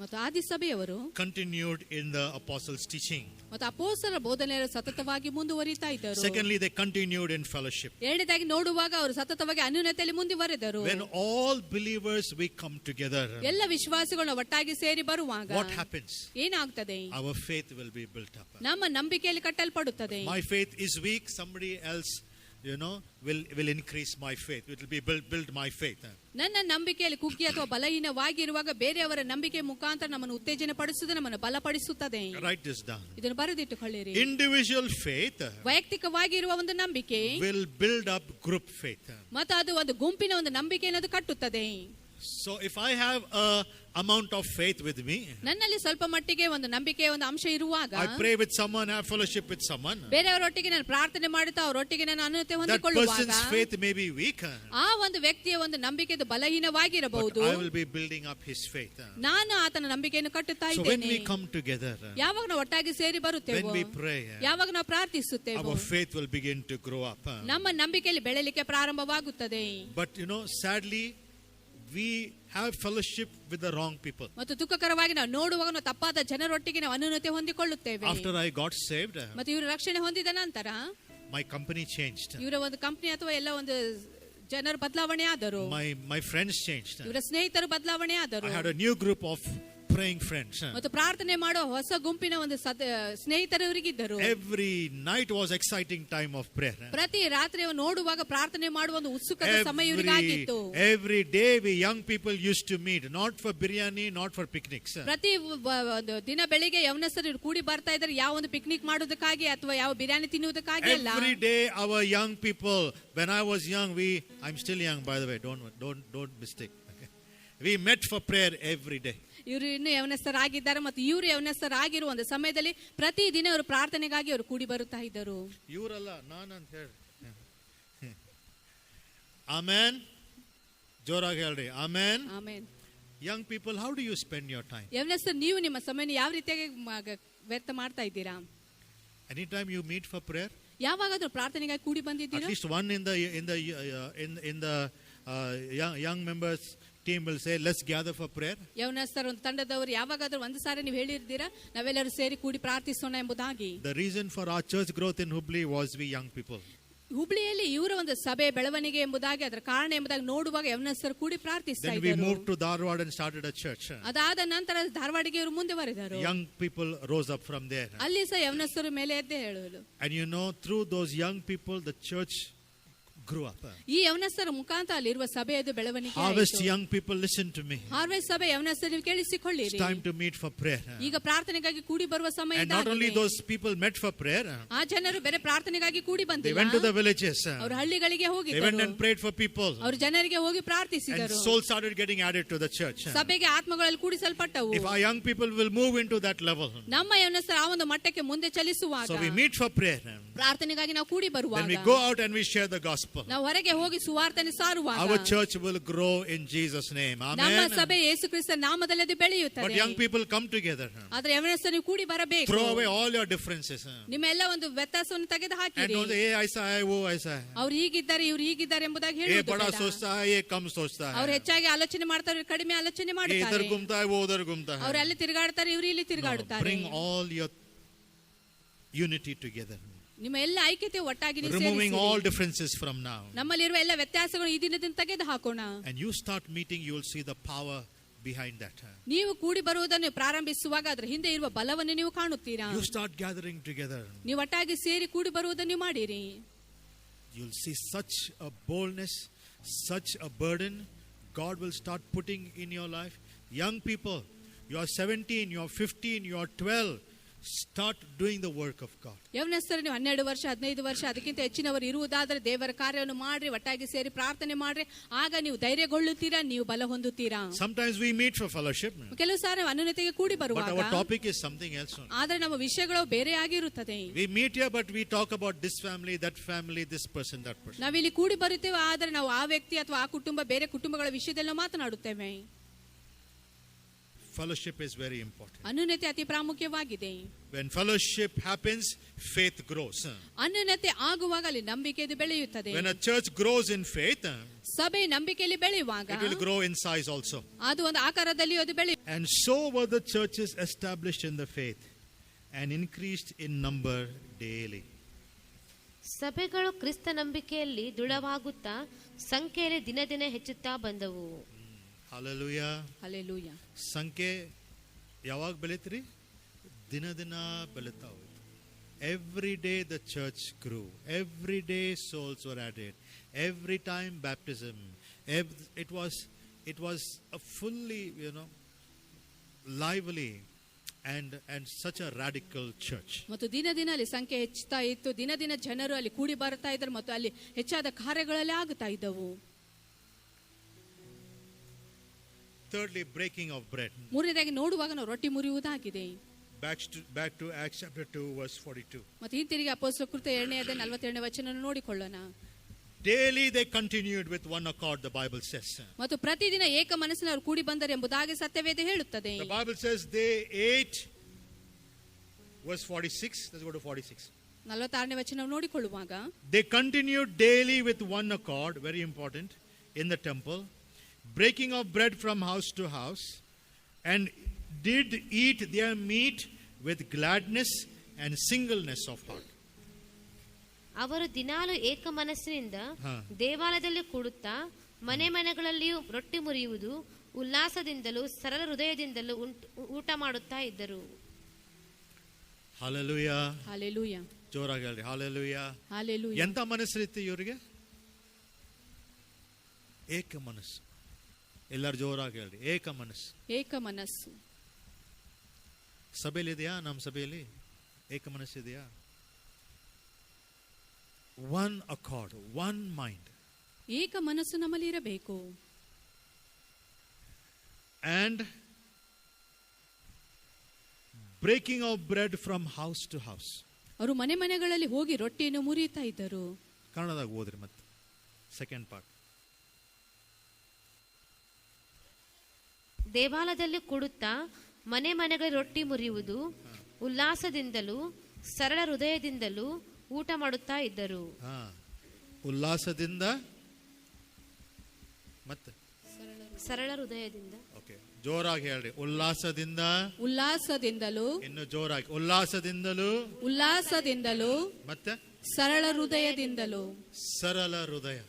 ಮತ್ತು ಆದಿ ಸಭೆಯವರು continued in the apostles' teaching. ಮತ್ತು ಅಪೊಸ್ತಲರ ಬೋಧನೆಯನ್ನು ಸತತವಾಗಿ ಮುಂದುವರಿತಾ ಇದ್ದರು. Secondly, they continued in fellowship. ಎರಡನೇದಾಗಿ ನೋಡುವಾಗ ಅವರು ಸತತವಾಗಿ ಅನ್ಯೋನ್ಯತೆಯಲ್ಲಿ ಮುಂದುವರೆದರು. When all believers we come together, ಎಲ್ಲ ವಿಶ್ವಾಸಿಗಳು ಒಟ್ಟಾಗಿ ಸೇರಿ ಬರುವಾಗ what happens? ಏನಾಗ್ತದೆ? Our faith will be built up. ನಮ್ಮ ನಂಬಿಕೆಯಲ್ಲಿ ಕಟ್ಟಲ್ಪಡುತ್ತದೆ. My faith is weak, somebody else, will increase my faith. It will be build my faith. ನನ್ನ ನಂಬಿಕೆಯಲ್ಲಿ ಕುಗ್ಗಿ ಅಥವಾ ಬಲಹೀನವಾಗಿರುವಾಗ ಬೇರೆಯವರ ನಂಬಿಕೆ ಮುಖಾಂತರ ನಮ್ಮನ್ನು ಉತ್ತೇಜನ ಪಡಿಸುತ್ತದೆ, ನಮ್ಮನ್ನು ಬಲಪಡಿಸುತ್ತದೆ. Write this down. ಇದನ್ನು ಬರೆದಿಟ್ಟುಕೊಳ್ಳಿರಿ. Individual faith ವೈಯಕ್ತಿಕವಾಗಿರುವ ಒಂದು ನಂಬಿಕೆ will build up group faith. ಮತ್ತು ಅದು ಒಂದು ಗುಂಪಿನ ಒಂದು ನಂಬಿಕೆಯನ್ನು ಅದು ಕಟ್ಟುತ್ತದೆ. So if I have a amount of faith with me, ನನ್ನಲ್ಲಿ ಸ್ವಲ್ಪ ಮಟ್ಟಿಗೆ ಒಂದು ನಂಬಿಕೆಯ ಒಂದು ಅಂಶ ಇರುವಾಗ, I pray with someone, have fellowship with someone, ಬೇರೆಯವರೊಟ್ಟಿಗೆ ನಾನು ಪ್ರಾರ್ಥನೆ ಮಾಡುತ್ತಾ ಅವರೊಟ್ಟಿಗೆ ನಾನು ಅನ್ಯೋನ್ಯತೆ that ಹೊಂದಿಕೊಳ್ಳುವಾಗ person's faith may be weak, ಆ ಒಂದು ವ್ಯಕ್ತಿಯ ಒಂದು ನಂಬಿಕೆ ಬಲಹೀನವಾಗಿರಬಹುದು. but I will be building up his faith. ನಾನು ಆತನ ನಂಬಿಕೆಯನ್ನು ಕಟ್ಟುತ್ತಾ So when ಇದ್ದೇನೆ. we come together, ಯಾವಾಗ ನಾವು ಒಟ್ಟಾಗಿ ಸೇರಿ when ಬರುತ್ತೇವೆ, we pray, ಯಾವಾಗ ನಾವು ಪ್ರಾರ್ಥಿಸುತ್ತೇವೆ, our faith will begin to grow up. ನಮ್ಮ ನಂಬಿಕೆಯಲ್ಲಿ ಬೆಳೆಯಲಿಕ್ಕೆ ಪ್ರಾರಂಭವಾಗುತ್ತದೆ. But sadly, we have fellowship with the wrong people. ಮತ್ತು ದುಃಖಕರವಾಗಿ ನಾವು ನೋಡುವಾಗ ನಾವು ತಪ್ಪಾದ ಜನರೊಟ್ಟಿಗೆ ನಾವು ಅನ್ಯೋನ್ಯತೆ ಹೊಂದಿಕೊಳ್ಳುತ್ತೇವೆ. After I got saved, ಮತ್ತು ಇವರು ರಕ್ಷಣೆ ಹೊಂದಿದ ನಂತರ my company changed. ಇವರ ಒಂದು ಕಂಪನಿ ಅಥವಾ ಎಲ್ಲ ಒಂದು ಜನರು ಬದಲಾವಣೆ ಆದರು. My friends changed. ಇವರ ಸ್ನೇಹಿತರು ಬದಲಾವಣೆ ಆದರು. I had a new group of praying friends. ಮತ್ತು ಪ್ರಾರ್ಥನೆ ಮಾಡುವ ಹೊಸ ಗುಂಪಿನ ಒಂದು ಸ್ನೇಹಿತರು ಇವರಿಗಿದ್ದರು. Every night was exciting time of prayer. ಪ್ರತಿ ರಾತ್ರಿ ನೋಡುವಾಗ ಪ್ರಾರ್ಥನೆ ಮಾಡುವ ಒಂದು ಉತ್ಸುಕತೆ ಸಮಯ ಇವರಿಗಾಗಿತ್ತು. Every day we young people used to meet, not for biryani, not for picnics. ಪ್ರತಿ ಒಂದು ದಿನ ಬೆಳಿಗ್ಗೆ ಯವನಸ್ಥರು ಕೂಡಿ ಬರ್ತಾ ಇದ್ದಾರೆ, ಯಾವ ಒಂದು ಪಿಕ್ನಿಕ್ ಮಾಡೋದಕ್ಕಾಗಿ ಅಥವಾ ಯಾವ ಬಿರಿಯಾನಿ ತಿನ್ನುವುದಕ್ಕಾಗಿ ಅಲ್ಲ. Every day our young people, when I was young, I'm still young by the way, don't mistake. We met for prayer every day. ಇವರು ಇನ್ನು ಯವನಸ್ಥರಾಗಿದ್ದಾರೆ ಮತ್ತು ಇವರು ಯವನಸ್ಥರಾಗಿರುವ ಒಂದು ಸಮಯದಲ್ಲಿ ಪ್ರತಿ ದಿನ ಅವರು ಪ್ರಾರ್ಥನೆಗಾಗಿ ಅವರು ಕೂಡಿ ಬರುತ್ತಾ ಇದ್ದರು. ಇವರಲ್ಲ ನಾನಂತ ಹೇಳಿ. ಆಮೆನ್. ಜೋರಾಗಿ ಹೇಳ್ರಿ amen. Amen. Young people, how do you spend your time? ಯವನಸ್ಥರು ನೀವು ನಿಮ್ಮ ಸಮಯನ ಯಾವ ರೀತಿಯಾಗಿ ವ್ಯರ್ಥ ಮಾಡ್ತಾ ಇದ್ದೀರಾ? Anytime you meet for prayer, ಯಾವಾಗಾದ್ರೂ ಪ್ರಾರ್ಥನೆಗಾಗಿ ಕೂಡಿ ಬಂದಿದ್ದೀರಾ? at least one in the young members team will say, let's gather for prayer. ಯವನಸ್ಥರ ಒಂದು ತಂಡದವರು ಯಾವಾಗಾದ್ರೂ ಒಂದು ಸಾರಿ ನೀವು ಹೇಳಿರ್ತೀರಾ ನಾವೆಲ್ಲರೂ ಸೇರಿ ಕೂಡಿ ಪ್ರಾರ್ಥಿಸೋಣ ಎಂಬುದಾಗಿ? The reason for our church growth in Hubli was we young people. ಹುಬ್ಳಿಯಲ್ಲಿ ಇವರ ಒಂದು ಸಭೆ ಬೆಳವಣಿಗೆ ಎಂಬುದಾಗಿ ಅದರ ಕಾರಣ ಎಂಬುದಾಗಿ ನೋಡುವಾಗ ಯವನಸ್ಥರು ಕೂಡಿ ಪ್ರಾರ್ಥಿಸ್ತಾ Then we ಇದ್ದರು. moved to Dharwad and started a church. ಅದಾದ ನಂತರ ಧಾರವಾಡಿಗೆ ಇವರು ಮುಂದುವರೆದರು. Young people rose up from there. ಅಲ್ಲಿ ಸಹ ಯವನಸ್ಥರು ಮೇಲೆ ಎದ್ದೆ ಹೇಳಲು. And through those young people, the church grew up. ಈ ಯವನಸ್ಥರ ಮುಖಾಂತರ ಅಲ್ಲಿರುವ ಸಭೆಯದು ಬೆಳವಣಿಗೆ Harvest ಆಯಿತು. young people, listen to me. Harvest ಸಭೆ ಯವನಸ್ಥರು ನೀವು It's ಕೇಳಿಸಿಕೊಳ್ಳಿರಿ. time to meet for prayer. ಈಗ ಪ್ರಾರ್ಥನೆಗಾಗಿ ಕೂಡಿ ಬರುವ ಸಮಯ And not only those people met for prayer, ಆ ಜನರು ಬೇರೆ ಪ್ರಾರ್ಥನೆಗಾಗಿ ಕೂಡಿ they ಬಂದಿಲ್ಲ. went to the villages. ಅವರು ಹಳ್ಳಿಗಳಿಗೆ They went ಹೋಗಿದ್ದರು. and prayed for people. ಅವರು ಜನರಿಗೆ ಹೋಗಿ And ಪ್ರಾರ್ಥಿಸಿದರು. souls started getting added to the church. ಸಭೆಗೆ ಆತ್ಮಗಳಲ್ಲಿ ಕೂಡಿಸಲ್ಪಟ್ಟವು. If our young people will move into that level, ನಮ್ಮ ಯವನಸ್ಥರು ಆ ಒಂದು ಮಟ್ಟಕ್ಕೆ ಮುಂದೆ ಚಲಿಸುವಾಗ so we meet for prayer. ಪ್ರಾರ್ಥನೆಗಾಗಿ ನಾವು ಕೂಡಿ Then ಬರುವಾಗ we go out and we share the gospel. ನಾವು ಹೊರಗೆ ಹೋಗಿ ಸುವಾರ್ತನೆ ಸಾರುವಾಗ Our church will grow in Jesus' name. ನಮ್ಮ Amen. ಸಭೆ ಯೇಸು ಕ್ರಿಸ್ತ ನಾಮದಲ್ಲಿ ಅದು But ಬೆಳೆಯುತ್ತದೆ. young people come together. ಆದ್ರೆ ಯವನಸ್ಥರು ನೀವು ಕೂಡಿ ಬರಬೇಕು. Throw away all your differences. ನಿಮ್ಮ ಎಲ್ಲ ಒಂದು ವ್ಯತ್ಯಾಸವನ್ನು ತೆಗೆದು And ಹಾಕಿರಿ. don't say, hey, aisa hai, wo aisa hai. ಅವ್ರು ಹೀಗಿದ್ದಾರೆ ಇವ್ರು ಹೀಗಿದ್ದಾರೆ ಎಂಬುದಾಗಿ Ye ಹೇಳುವುದು bada ಬೇಡ. sochta hai, ye kam sochta ಅವ್ರು hai. ಹೆಚ್ಚಾಗಿ ಆಲೋಚನೆ ಮಾಡ್ತಾರೆ, ಕಡಿಮೆ ಆಲೋಚನೆ Ye idhar ಮಾಡುತ್ತಾರೆ. ghumta hai, wo udhar ghumta ಅವ್ರು hai. ಅಲ್ಲಿ ತಿರುಗಾಡ್ತಾರೆ, ಇವ್ರು ಇಲ್ಲಿ No, ತಿರುಗಾಡುತ್ತಾರೆ. bring all your unity together. ನಿಮ್ಮ ಎಲ್ಲ ಐಕ್ಯತೆ ಒಟ್ಟಾಗಿ ನೀವು Removing ಸೇರಿಸಿರಿ. all differences from now. ನಮ್ಮಲ್ಲಿರುವ ಎಲ್ಲ ವ್ಯತ್ಯಾಸಗಳು ಈ ದಿನದಿಂದ ತೆಗೆದು ಹಾಕೋಣ. And you start meeting, you will see the power behind that. ನೀವು ಕೂಡಿ ಬರುವುದನ್ನು ಪ್ರಾರಂಭಿಸುವಾಗ ಅದರ ಹಿಂದೆ ಇರುವ ಬಲವನ್ನು ನೀವು ಕಾಣುತ್ತೀರಾ. You start gathering together. ನೀವು ಒಟ್ಟಾಗಿ ಸೇರಿ ಕೂಡಿ ಬರುವುದನ್ನು ಮಾಡಿರಿ. You'll see such a boldness, such a burden God will start putting in your life. Young people, you are 17, you are 15, you are 12. Start doing the work of God. ಯವನಸ್ಥರು ನೀವು 12 ವರ್ಷ 15 ವರ್ಷ ಅದಕ್ಕಿಂತ ಹೆಚ್ಚಿನವರು ಇರುವುದಾದರೆ ದೇವರ ಕಾರ್ಯವನ್ನು ಮಾಡ್ರಿ, ಒಟ್ಟಾಗಿ ಸೇರಿ ಪ್ರಾರ್ಥನೆ ಮಾಡ್ರಿ. ಆಗ ನೀವು ಧೈರ್ಯಗೊಳ್ಳುತ್ತೀರಾ, ನೀವು ಬಲ ಹೊಂದುತ್ತೀರಾ. Sometimes we meet for fellowship, ಕೆಲವು ಸಾರಿ ಅನ್ಯೋನ್ಯತೆಗೆ ಕೂಡಿ but ಬರುವಾಗ our topic is something else. ಆದ್ರೆ ನಮ್ಮ ವಿಷಯಗಳು ಬೇರೆ ಆಗಿರುತ್ತದೆ. We meet here, but we talk about this family, this person, that person. ನಾವಿಲ್ಲಿ ಕೂಡಿ ಬರುತ್ತೇವೆ, ಆದ್ರೆ ನಾವು ಆ ವ್ಯಕ್ತಿ ಅಥವಾ ಆ ಕುಟುಂಬ ಬೇರೆ ಕುಟುಂಬಗಳ ವಿಷಯದಲ್ಲಿ ಮಾತನಾಡುತ್ತೇವೆ. Fellowship is very important. ಅನ್ಯೋನ್ಯತೆ ಅತಿ ಪ್ರಾಮುಖ್ಯವಾಗಿದೆ. When fellowship happens, faith grows. ಅನ್ಯೋನ್ಯತೆ ಆಗುವಾಗ ಅಲ್ಲಿ ನಂಬಿಕೆದು ಬೆಳೆಯುತ್ತದೆ. When a church grows in faith, ಸಭೆ ನಂಬಿಕೆಯಲ್ಲಿ ಬೆಳೆಯುವಾಗ it will grow in size also. ಅದು ಒಂದು ಆಕಾರದಲ್ಲಿ ಅದು ಬೆಳೆಯುತ್ತದೆ. And so were the churches established in the faith and increased in number daily. ಸಭೆಗಳು ಕ್ರಿಸ್ತ ನಂಬಿಕೆಯಲ್ಲಿ ದೃಢವಾಗುತ್ತಾ ಸಂಖ್ಯೆಯಲ್ಲಿ ದಿನ ದಿನ ಹೆಚ್ಚುತ್ತಾ ಬಂದವು. Hallelujah. ಹಲ್ಲೆಲೂಯಾ. ಸಂಖ್ಯೆ ಯಾವಾಗ ಬೆಳೀತ್ರಿ? ದಿನ ದಿನ ಬೆಳೀತಾ ಹೋಯ್ತು. Every day the church grew. Every day souls were added. Every time baptism. It was a fully, lively and such a radical church. ಮತ್ತು ದಿನ ದಿನ ಅಲ್ಲಿ ಸಂಖ್ಯೆ ಹೆಚ್ಚುತ್ತಾ ಇತ್ತು. ದಿನ ದಿನ ಜನರು ಅಲ್ಲಿ ಕೂಡಿ ಬರ್ತಾ ಇದ್ರು ಮತ್ತು ಅಲ್ಲಿ ಹೆಚ್ಚಾದ ಕಾರ್ಯಗಳಲ್ಲಿ ಆಗುತ್ತಾ ಇದ್ದವು. Thirdly, breaking of bread. ಮೂರನೇದಾಗಿ ನೋಡುವಾಗ ನಾವು ರೊಟ್ಟಿ ಮುರಿಯುವುದಾಗಿದೆ. Back to Acts chapter 2 verse 42. ಮತ್ತು ಹಿಂತಿರುಗಿ ಅಪೊಸ್ತಲರ ಕೃತ್ಯ 2ನೇ ಅಧ್ಯಾಯ 42ನೇ ವಚನ ನೋಡಿಕೊಳ್ಳೋಣ. Daily they continued with one accord, the Bible says. ಮತ್ತು ಪ್ರತಿದಿನ ಏಕ ಮನಸ್ಸಿನ ಅವರು ಕೂಡಿ ಬಂದರು ಎಂಬುದಾಗಿ ಸತ್ಯವೇದ ಹೇಳುತ್ತದೆ. The Bible says they ate, verse 46, let's go to 46. 46ನೇ ವಚನ ನೋಡಿಕೊಳ್ಳುವಾಗ They continued daily with one accord, very important, in the temple, breaking of bread from house to house, and did eat their meat with gladness and singleness of heart. ಅವರು ದಿನಾಲು ಏಕ ಮನಸ್ಸಿನಿಂದ ಹಾ. ದೇವಾಲಯದಲ್ಲಿ ಕೂಡುತ್ತಾ ಮನೆ ಮನೆಗಳಲ್ಲಿಯೂ ರೊಟ್ಟಿ ಮುರಿಯುವುದು ಉಲ್ಲಾಸದಿಂದಲೂ ಸರಳ ಹೃದಯದಿಂದಲೂ ಊಟ ಮಾಡುತ್ತಾ ಇದ್ದರು. Hallelujah. ಹಲ್ಲೆಲೂಯಾ. ಜೋರಾಗಿ ಹೇಳಿ Hallelujah. ಹಲ್ಲೆಲೂಯಾ. ಎಂತ ಮನಸ್ಸಿತ್ತು ಇವರಿಗೆ? ಏಕ ಮನಸ್ಸು. ಎಲ್ಲರೂ ಜೋರಾಗಿ ಹೇಳಿ ಏಕ ಮನಸ್ಸು. ಏಕ ಮನಸ್ಸು. ಸಭೆಯಲ್ಲಿದೆಯಾ? ನಮ್ಮ ಸಭೆಯಲ್ಲಿ ಏಕ ಮನಸ್ಸಿದೆಯಾ? One accord, one mind. ಏಕ ಮನಸ್ಸು ನಮ್ಮಲ್ಲಿ ಇರಬೇಕು. And breaking of bread from house to house. ಅವರು ಮನೆ ಮನೆಗಳಲ್ಲಿ ಹೋಗಿ ರೊಟ್ಟಿಯನ್ನು ಮುರಿಯುತ್ತಾ ಇದ್ದರು. ಕನ್ನಡದಾಗ ಓದ್ರಿ ಮತ್ತೆ ಸೆಕೆಂಡ್ ಪಾರ್ಟ್. ದೇವಾಲಯದಲ್ಲಿ ಕೂಡುತ್ತಾ ಮನೆ ಮನೆಗಳಲ್ಲಿ ರೊಟ್ಟಿ ಮುರಿಯುವುದು ಉಲ್ಲಾಸದಿಂದಲೂ ಸರಳ ಹೃದಯದಿಂದಲೂ ಊಟ ಮಾಡುತ್ತಾ ಇದ್ದರು. ಉಲ್ಲಾಸದಿಂದ ಮತ್ತೆ ಸರಳ ಹೃದಯದಿಂದ. ಓಕೆ, ಜೋರಾಗಿ ಹೇಳ್ರಿ ಉಲ್ಲಾಸದಿಂದ. ಉಲ್ಲಾಸದಿಂದಲೂ. ಇನ್ನು ಜೋರಾಗಿ ಉಲ್ಲಾಸದಿಂದಲೂ. ಉಲ್ಲಾಸದಿಂದಲೂ ಮತ್ತೆ ಸರಳ ಹೃದಯದಿಂದಲೂ. ಸರಳ ಹೃದಯ.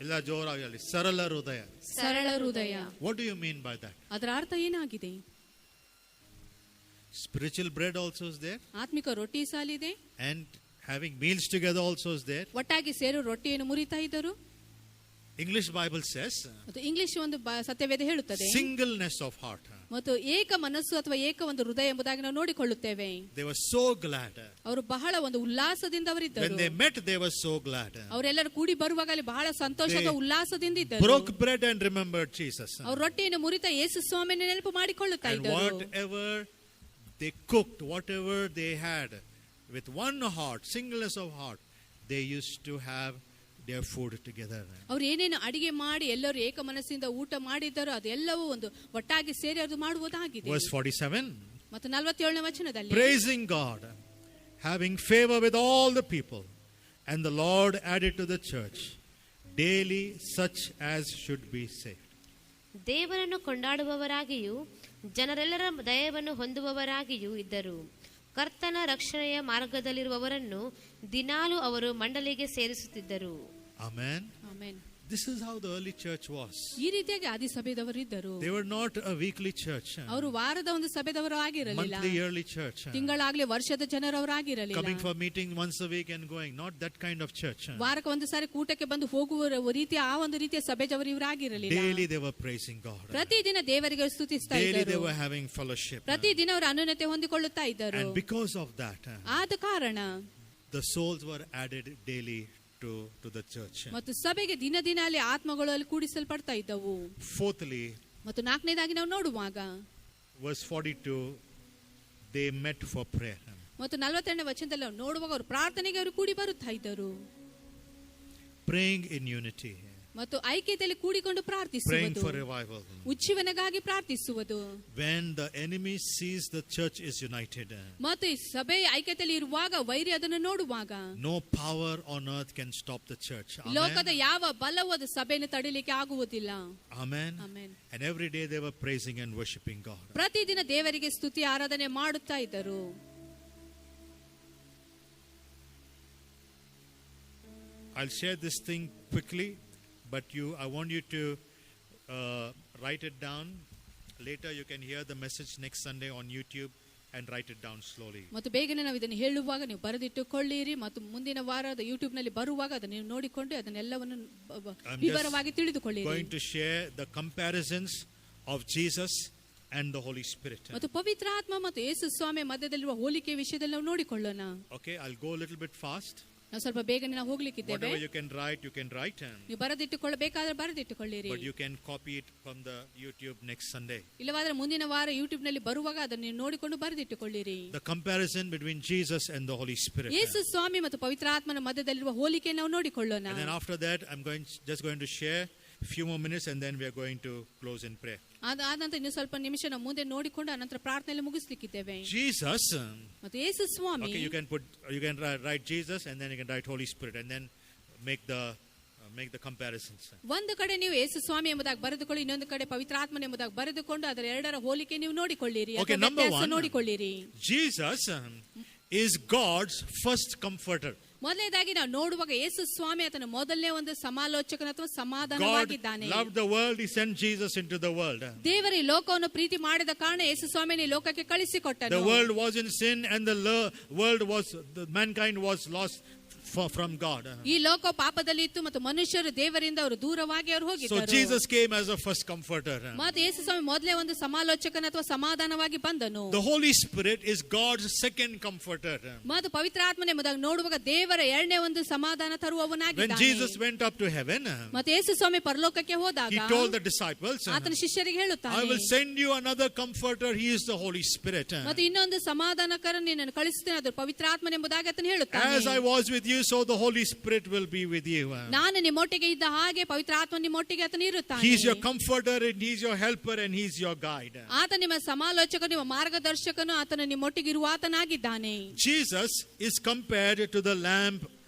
ಇಲ್ಲ ಜೋರಾಗಿ ಹೇಳಿ ಸರಳ ಹೃದಯ. ಸರಳ ಹೃದಯ. What do you mean by that? ಅದರ ಅರ್ಥ ಏನಾಗಿದೆ? Spiritual bread also is there. ಆತ್ಮಿಕ ರೊಟ್ಟಿ ಸಾಲಿದೆ. And Having meals together also is there. ಒಟ್ಟಾಗಿ ಸೇರು ರೊಟ್ಟಿಯನ್ನು ಮುರಿತಾ ಇದ್ದರು. English Bible says ಮತ್ತು ಇಂಗ್ಲಿಷ್ ಒಂದು ಸತ್ಯವೇದ ಹೇಳುತ್ತದೆ singleness of heart. ಮತ್ತು ಏಕ ಮನಸ್ಸು ಅಥವಾ ಏಕ ಒಂದು ಹೃದಯ ಎಂಬುದಾಗಿ ನಾವು ನೋಡಿಕೊಳ್ಳುತ್ತೇವೆ. They were so glad. ಅವರು ಬಹಳ ಒಂದು ಉಲ್ಲಾಸದಿಂದ ಅವರಿದ್ದರು. When they met, they were so glad. ಅವರೆಲ್ಲರೂ ಕೂಡಿ ಬರುವಾಗ ಅಲ್ಲಿ ಬಹಳ ಸಂತೋಷದ ಉಲ್ಲಾಸದಿಂದ ಇದ್ದರು. Broke bread and remembered Jesus. ಅವರು ರೊಟ್ಟಿಯನ್ನು ಮುರಿತಾ ಯೇಸು ಸ್ವಾಮಿಯನ್ನು ನೆನಪು ಮಾಡಿಕೊಳ್ಳುತ್ತಾ And ಇದ್ದರು. whatever they cooked, whatever they had, with one heart, singleness of heart, they used to have their food together. ಅವ್ರು ಏನೇನು ಅಡಿಗೆ ಮಾಡಿ ಎಲ್ಲರೂ ಏಕ ಮನಸ್ಸಿಂದ ಊಟ ಮಾಡಿದ್ದಾರೋ ಅದೆಲ್ಲವೂ ಒಂದು ಒಟ್ಟಾಗಿ ಸೇರಿ ಅದು ಮಾಡುವುದಾಗಿದೆ. Verse 47. ಮತ್ತು 47ನೇ ವಚನದಲ್ಲಿ Praising God, having favor with all the people, and the Lord added to the church daily such as should be saved. ದೇವರನ್ನು ಕೊಂಡಾಡುವವರಾಗಿಯೂ ಜನರೆಲ್ಲರ ದಯವನ್ನು ಹೊಂದುವವರಾಗಿಯೂ ಇದ್ದರು. ಕರ್ತನ ರಕ್ಷಣೆಯ ಮಾರ್ಗದಲ್ಲಿರುವವರನ್ನು ದಿನಾಲೂ ಅವರು ಮಂಡಳಿಗೆ ಸೇರಿಸುತ್ತಿದ್ದರು. Amen. Amen. This is how the early church was. ಈ ರೀತಿಯಾಗಿ ಆದಿ ಸಭೆದವರು ಇದ್ದರು. They were not a weekly church. ಅವರು ವಾರದ ಒಂದು ಸಭೆದವರು ಆಗಿರಲಿಲ್ಲ. Monthly, yearly church. ತಿಂಗಳಾಗ್ಲಿ ವರ್ಷದ ಜನರವರು ಆಗಿರಲಿಲ್ಲ. Coming for meeting once a week and going. Not that kind of church. ವಾರಕ್ಕೆ ಒಂದು ಸಾರಿ ಕೂಟಕ್ಕೆ ಬಂದು ಹೋಗುವ ರೀತಿಯ ಆ ಒಂದು ರೀತಿಯ ಸಭೆದವರು ಇವರಾಗಿರಲಿಲ್ಲ. Daily they were praising God. ಪ್ರತಿದಿನ ದೇವರಿಗೆ ಸ್ತುತಿಸ್ತಾ Daily they ಇದ್ದರು. were having fellowship. ಪ್ರತಿದಿನ ಅವರು ಅನ್ಯೋನ್ಯತೆ ಹೊಂದಿಕೊಳ್ಳುತ್ತಾ ಇದ್ದರು. And because of that, ಆದ ಕಾರಣ the souls were added daily to the church. ಮತ್ತು ಸಭೆಗೆ ದಿನ ದಿನ ಅಲ್ಲಿ ಆತ್ಮಗಳು ಅಲ್ಲಿ ಕೂಡಿಸಲ್ಪಡ್ತಾ ಇದ್ದವು. Fourthly, ಮತ್ತು ನಾಲ್ಕನೇದಾಗಿ ನಾವು ನೋಡುವಾಗ verse 42, they met for prayer. ಮತ್ತು 42ನೇ ವಚನದಲ್ಲಿ ನಾವು ನೋಡುವಾಗ ಅವರು ಪ್ರಾರ್ಥನೆಗೆ ಅವರು ಕೂಡಿ ಬರುತ್ತಾ ಇದ್ದರು. Praying in unity. ಮತ್ತು ಐಕ್ಯತೆಯಲ್ಲಿ ಕೂಡಿಕೊಂಡು Praying ಪ್ರಾರ್ಥಿಸುವುದು, for revival. ಉಜ್ಜೀವನಗಾಗಿ ಪ್ರಾರ್ಥಿಸುವುದು. When the enemy sees the church is united, ಮತ್ತು ಈ ಸಭೆ ಐಕ್ಯತೆಯಲ್ಲಿ ಇರುವಾಗ ವೈರಿ ಅದನ್ನು ನೋಡುವಾಗ no power on earth can stop the church. ಲೋಕದ Amen. ಯಾವ ಬಲವೂ ಅದು ಸಭೆಯನ್ನು ತಡಿಲಿಕ್ಕೆ ಆಗುವುದಿಲ್ಲ. Amen. Amen. And every day they were praising and worshiping God. ಪ್ರತಿದಿನ ದೇವರಿಗೆ ಸ್ತುತಿ ಆರಾಧನೆ ಮಾಡುತ್ತಾ ಇದ್ದರು. I'll share this thing quickly, but I want you to write it down. Later you can hear the message next Sunday on YouTube and write it down slowly. ಮತ್ತು ಬೇಗನೆ ನಾವು ಇದನ್ನು ಹೇಳುವಾಗ ನೀವು ಬರೆದಿಟ್ಟುಕೊಳ್ಳಿರಿ ಮತ್ತು ಮುಂದಿನ ವಾರದ ಯೂಟ್ಯೂಬ್ ನಲ್ಲಿ ಬರುವಾಗ ಅದನ್ನು ನೀವು ನೋಡಿಕೊಂಡು ಅದನ್ನೆಲ್ಲವನ್ನು ವಿವರವಾಗಿ ತಿಳಿದುಕೊಳ್ಳಿರಿ. Going to share the comparisons of Jesus and the Holy Spirit. ಮತ್ತು ಪವಿತ್ರ ಆತ್ಮ ಮತ್ತು ಯೇಸು ಸ್ವಾಮಿ ಮಧ್ಯದಲ್ಲಿರುವ ಹೋಲಿಕೆ ವಿಷಯದಲ್ಲಿ ನಾವು ನೋಡಿಕೊಳ್ಳೋಣ. Okay, I'll go a little bit fast. ನಾವು ಸ್ವಲ್ಪ ಬೇಗನೆ ನಾವು ಹೋಗ್ಲಿಕ್ಕಿದ್ದೇವೆ. Whatever you can write. ನೀವು ಬರೆದಿಟ್ಟುಕೊಳ್ಳಬೇಕಾದ್ರೆ ಬರೆದಿಟ್ಟುಕೊಳ್ಳಿರಿ. But you can copy it from the YouTube next Sunday. ಇಲ್ಲವಾದ್ರೆ ಮುಂದಿನ ವಾರ ಯೂಟ್ಯೂಬ್ ನಲ್ಲಿ ಬರುವಾಗ ಅದನ್ನು ನೀವು ನೋಡಿಕೊಂಡು ಬರೆದಿಟ್ಟುಕೊಳ್ಳಿರಿ. The comparison between Jesus and the Holy Spirit. ಯೇಸು ಸ್ವಾಮಿ ಮತ್ತು ಪವಿತ್ರ ಆತ್ಮನ ಮಧ್ಯದಲ್ಲಿರುವ ಹೋಲಿಕೆ ನಾವು ನೋಡಿಕೊಳ್ಳೋಣ. And then after that, I'm just going to share a few more minutes, and then we are going to close in prayer. ಆದ ನಂತರ ಇನ್ನು ಸ್ವಲ್ಪ ನಿಮಿಷ ನಾವು ಮುಂದೆ ನೋಡಿಕೊಂಡು ಅನಂತರ ಪ್ರಾರ್ಥನೆಯಲ್ಲಿ ಮುಗಿಸ್ಲಿಕ್ಕಿದ್ದೇವೆ. Jesus. ಮತ್ತು ಯೇಸು ಸ್ವಾಮಿ. Okay, you can write Jesus, and then you can write Holy Spirit, and then make the comparisons. ಒಂದು ಕಡೆ ನೀವು ಯೇಸು ಸ್ವಾಮಿ ಎಂಬುದಾಗಿ ಬರೆದುಕೊಳ್ಳಿ, ಇನ್ನೊಂದು ಕಡೆ ಪವಿತ್ರ ಆತ್ಮನ ಎಂಬುದಾಗಿ ಬರೆದುಕೊಂಡು ಅದರ ಎರಡರ ಹೋಲಿಕೆ ನೀವು ನೋಡಿಕೊಳ್ಳಿರಿ. Okay, number one, ನೋಡಿಕೊಳ್ಳಿರಿ. Jesus is God's first comforter. ಮೊದಲನೇದಾಗಿ ನಾವು ನೋಡುವಾಗ ಯೇಸು ಸ್ವಾಮಿ ಆತನ ಮೊದಲನೇ ಒಂದು ಸಮಾಲೋಚಕನ ಅಥವಾ God ಸಮಾಧಾನವಾಗಿದ್ದಾನೆ. loved the world, He sent Jesus into the world. ದೇವರ ಈ ಲೋಕವನ್ನು ಪ್ರೀತಿ ಮಾಡಿದ ಕಾರಣ ಯೇಸು ಸ್ವಾಮಿಯನ್ನು ಈ ಲೋಕಕ್ಕೆ ಕಳಿಸಿಕೊಟ್ಟನು. The world was in sin, and mankind was lost from God. ಈ ಲೋಕ ಪಾಪದಲ್ಲಿ ಇತ್ತು ಮತ್ತು ಮನುಷ್ಯರು ದೇವರಿಂದ ಅವರು ದೂರವಾಗಿ ಅವರು So ಹೋಗಿದ್ದರು. Jesus came as a first comforter. ಮತ್ತು ಯೇಸು ಸ್ವಾಮಿ ಮೊದಲೇ ಒಂದು ಸಮಾಲೋಚಕನ ಅಥವಾ ಸಮಾಧಾನವಾಗಿ ಬಂದನು. The Holy Spirit is God's second comforter. ಮತ್ತು ಪವಿತ್ರ ಆತ್ಮನ ಎಂಬುದಾಗಿ ನೋಡುವಾಗ ದೇವರ ಎರಡನೇ ಒಂದು ಸಮಾಧಾನ When ತರುವವನಾಗಿದ್ದಾನೆ. Jesus went up to heaven, ಮತ್ತು ಯೇಸು ಸ್ವಾಮಿ ಪರಲೋಕಕ್ಕೆ ಹೋದಾಗ He told the disciples, ಆತನ ಶಿಷ್ಯರಿಗೆ I ಹೇಳುತ್ತಾನೆ, will send you another comforter. He is the Holy Spirit. ಮತ್ತು ಇನ್ನೊಂದು ಸಮಾಧಾನಕರ ನಿನ್ನನ್ನು ಕಳಿಸುತ್ತೇನೆ, ಅದು ಪವಿತ್ರ ಆತ್ಮನ ಎಂಬುದಾಗಿ ಆತನು ಹೇಳುತ್ತಾನೆ. As I was with you, so the Holy Spirit will be with you. ನಾನು ನಿಮ್ಮೊಟ್ಟಿಗೆ ಇದ್ದ ಹಾಗೆ ಪವಿತ್ರ ಆತ್ಮ ನಿಮ್ಮೊಟ್ಟಿಗೆ ಆತನು ಇರುತ್ತಾನೆ. He is your comforter, and He is your helper, and He is your guide. ಆತ ನಿಮ್ಮ ಸಮಾಲೋಚಕ, ನಿಮ್ಮ ಮಾರ್ಗದರ್ಶಕನು, ಆತನು ನಿಮ್ಮೊಟ್ಟಿಗೆ ಇರುವ ಆತನಾಗಿದ್ದಾನೆ. Jesus is compared to the lamp,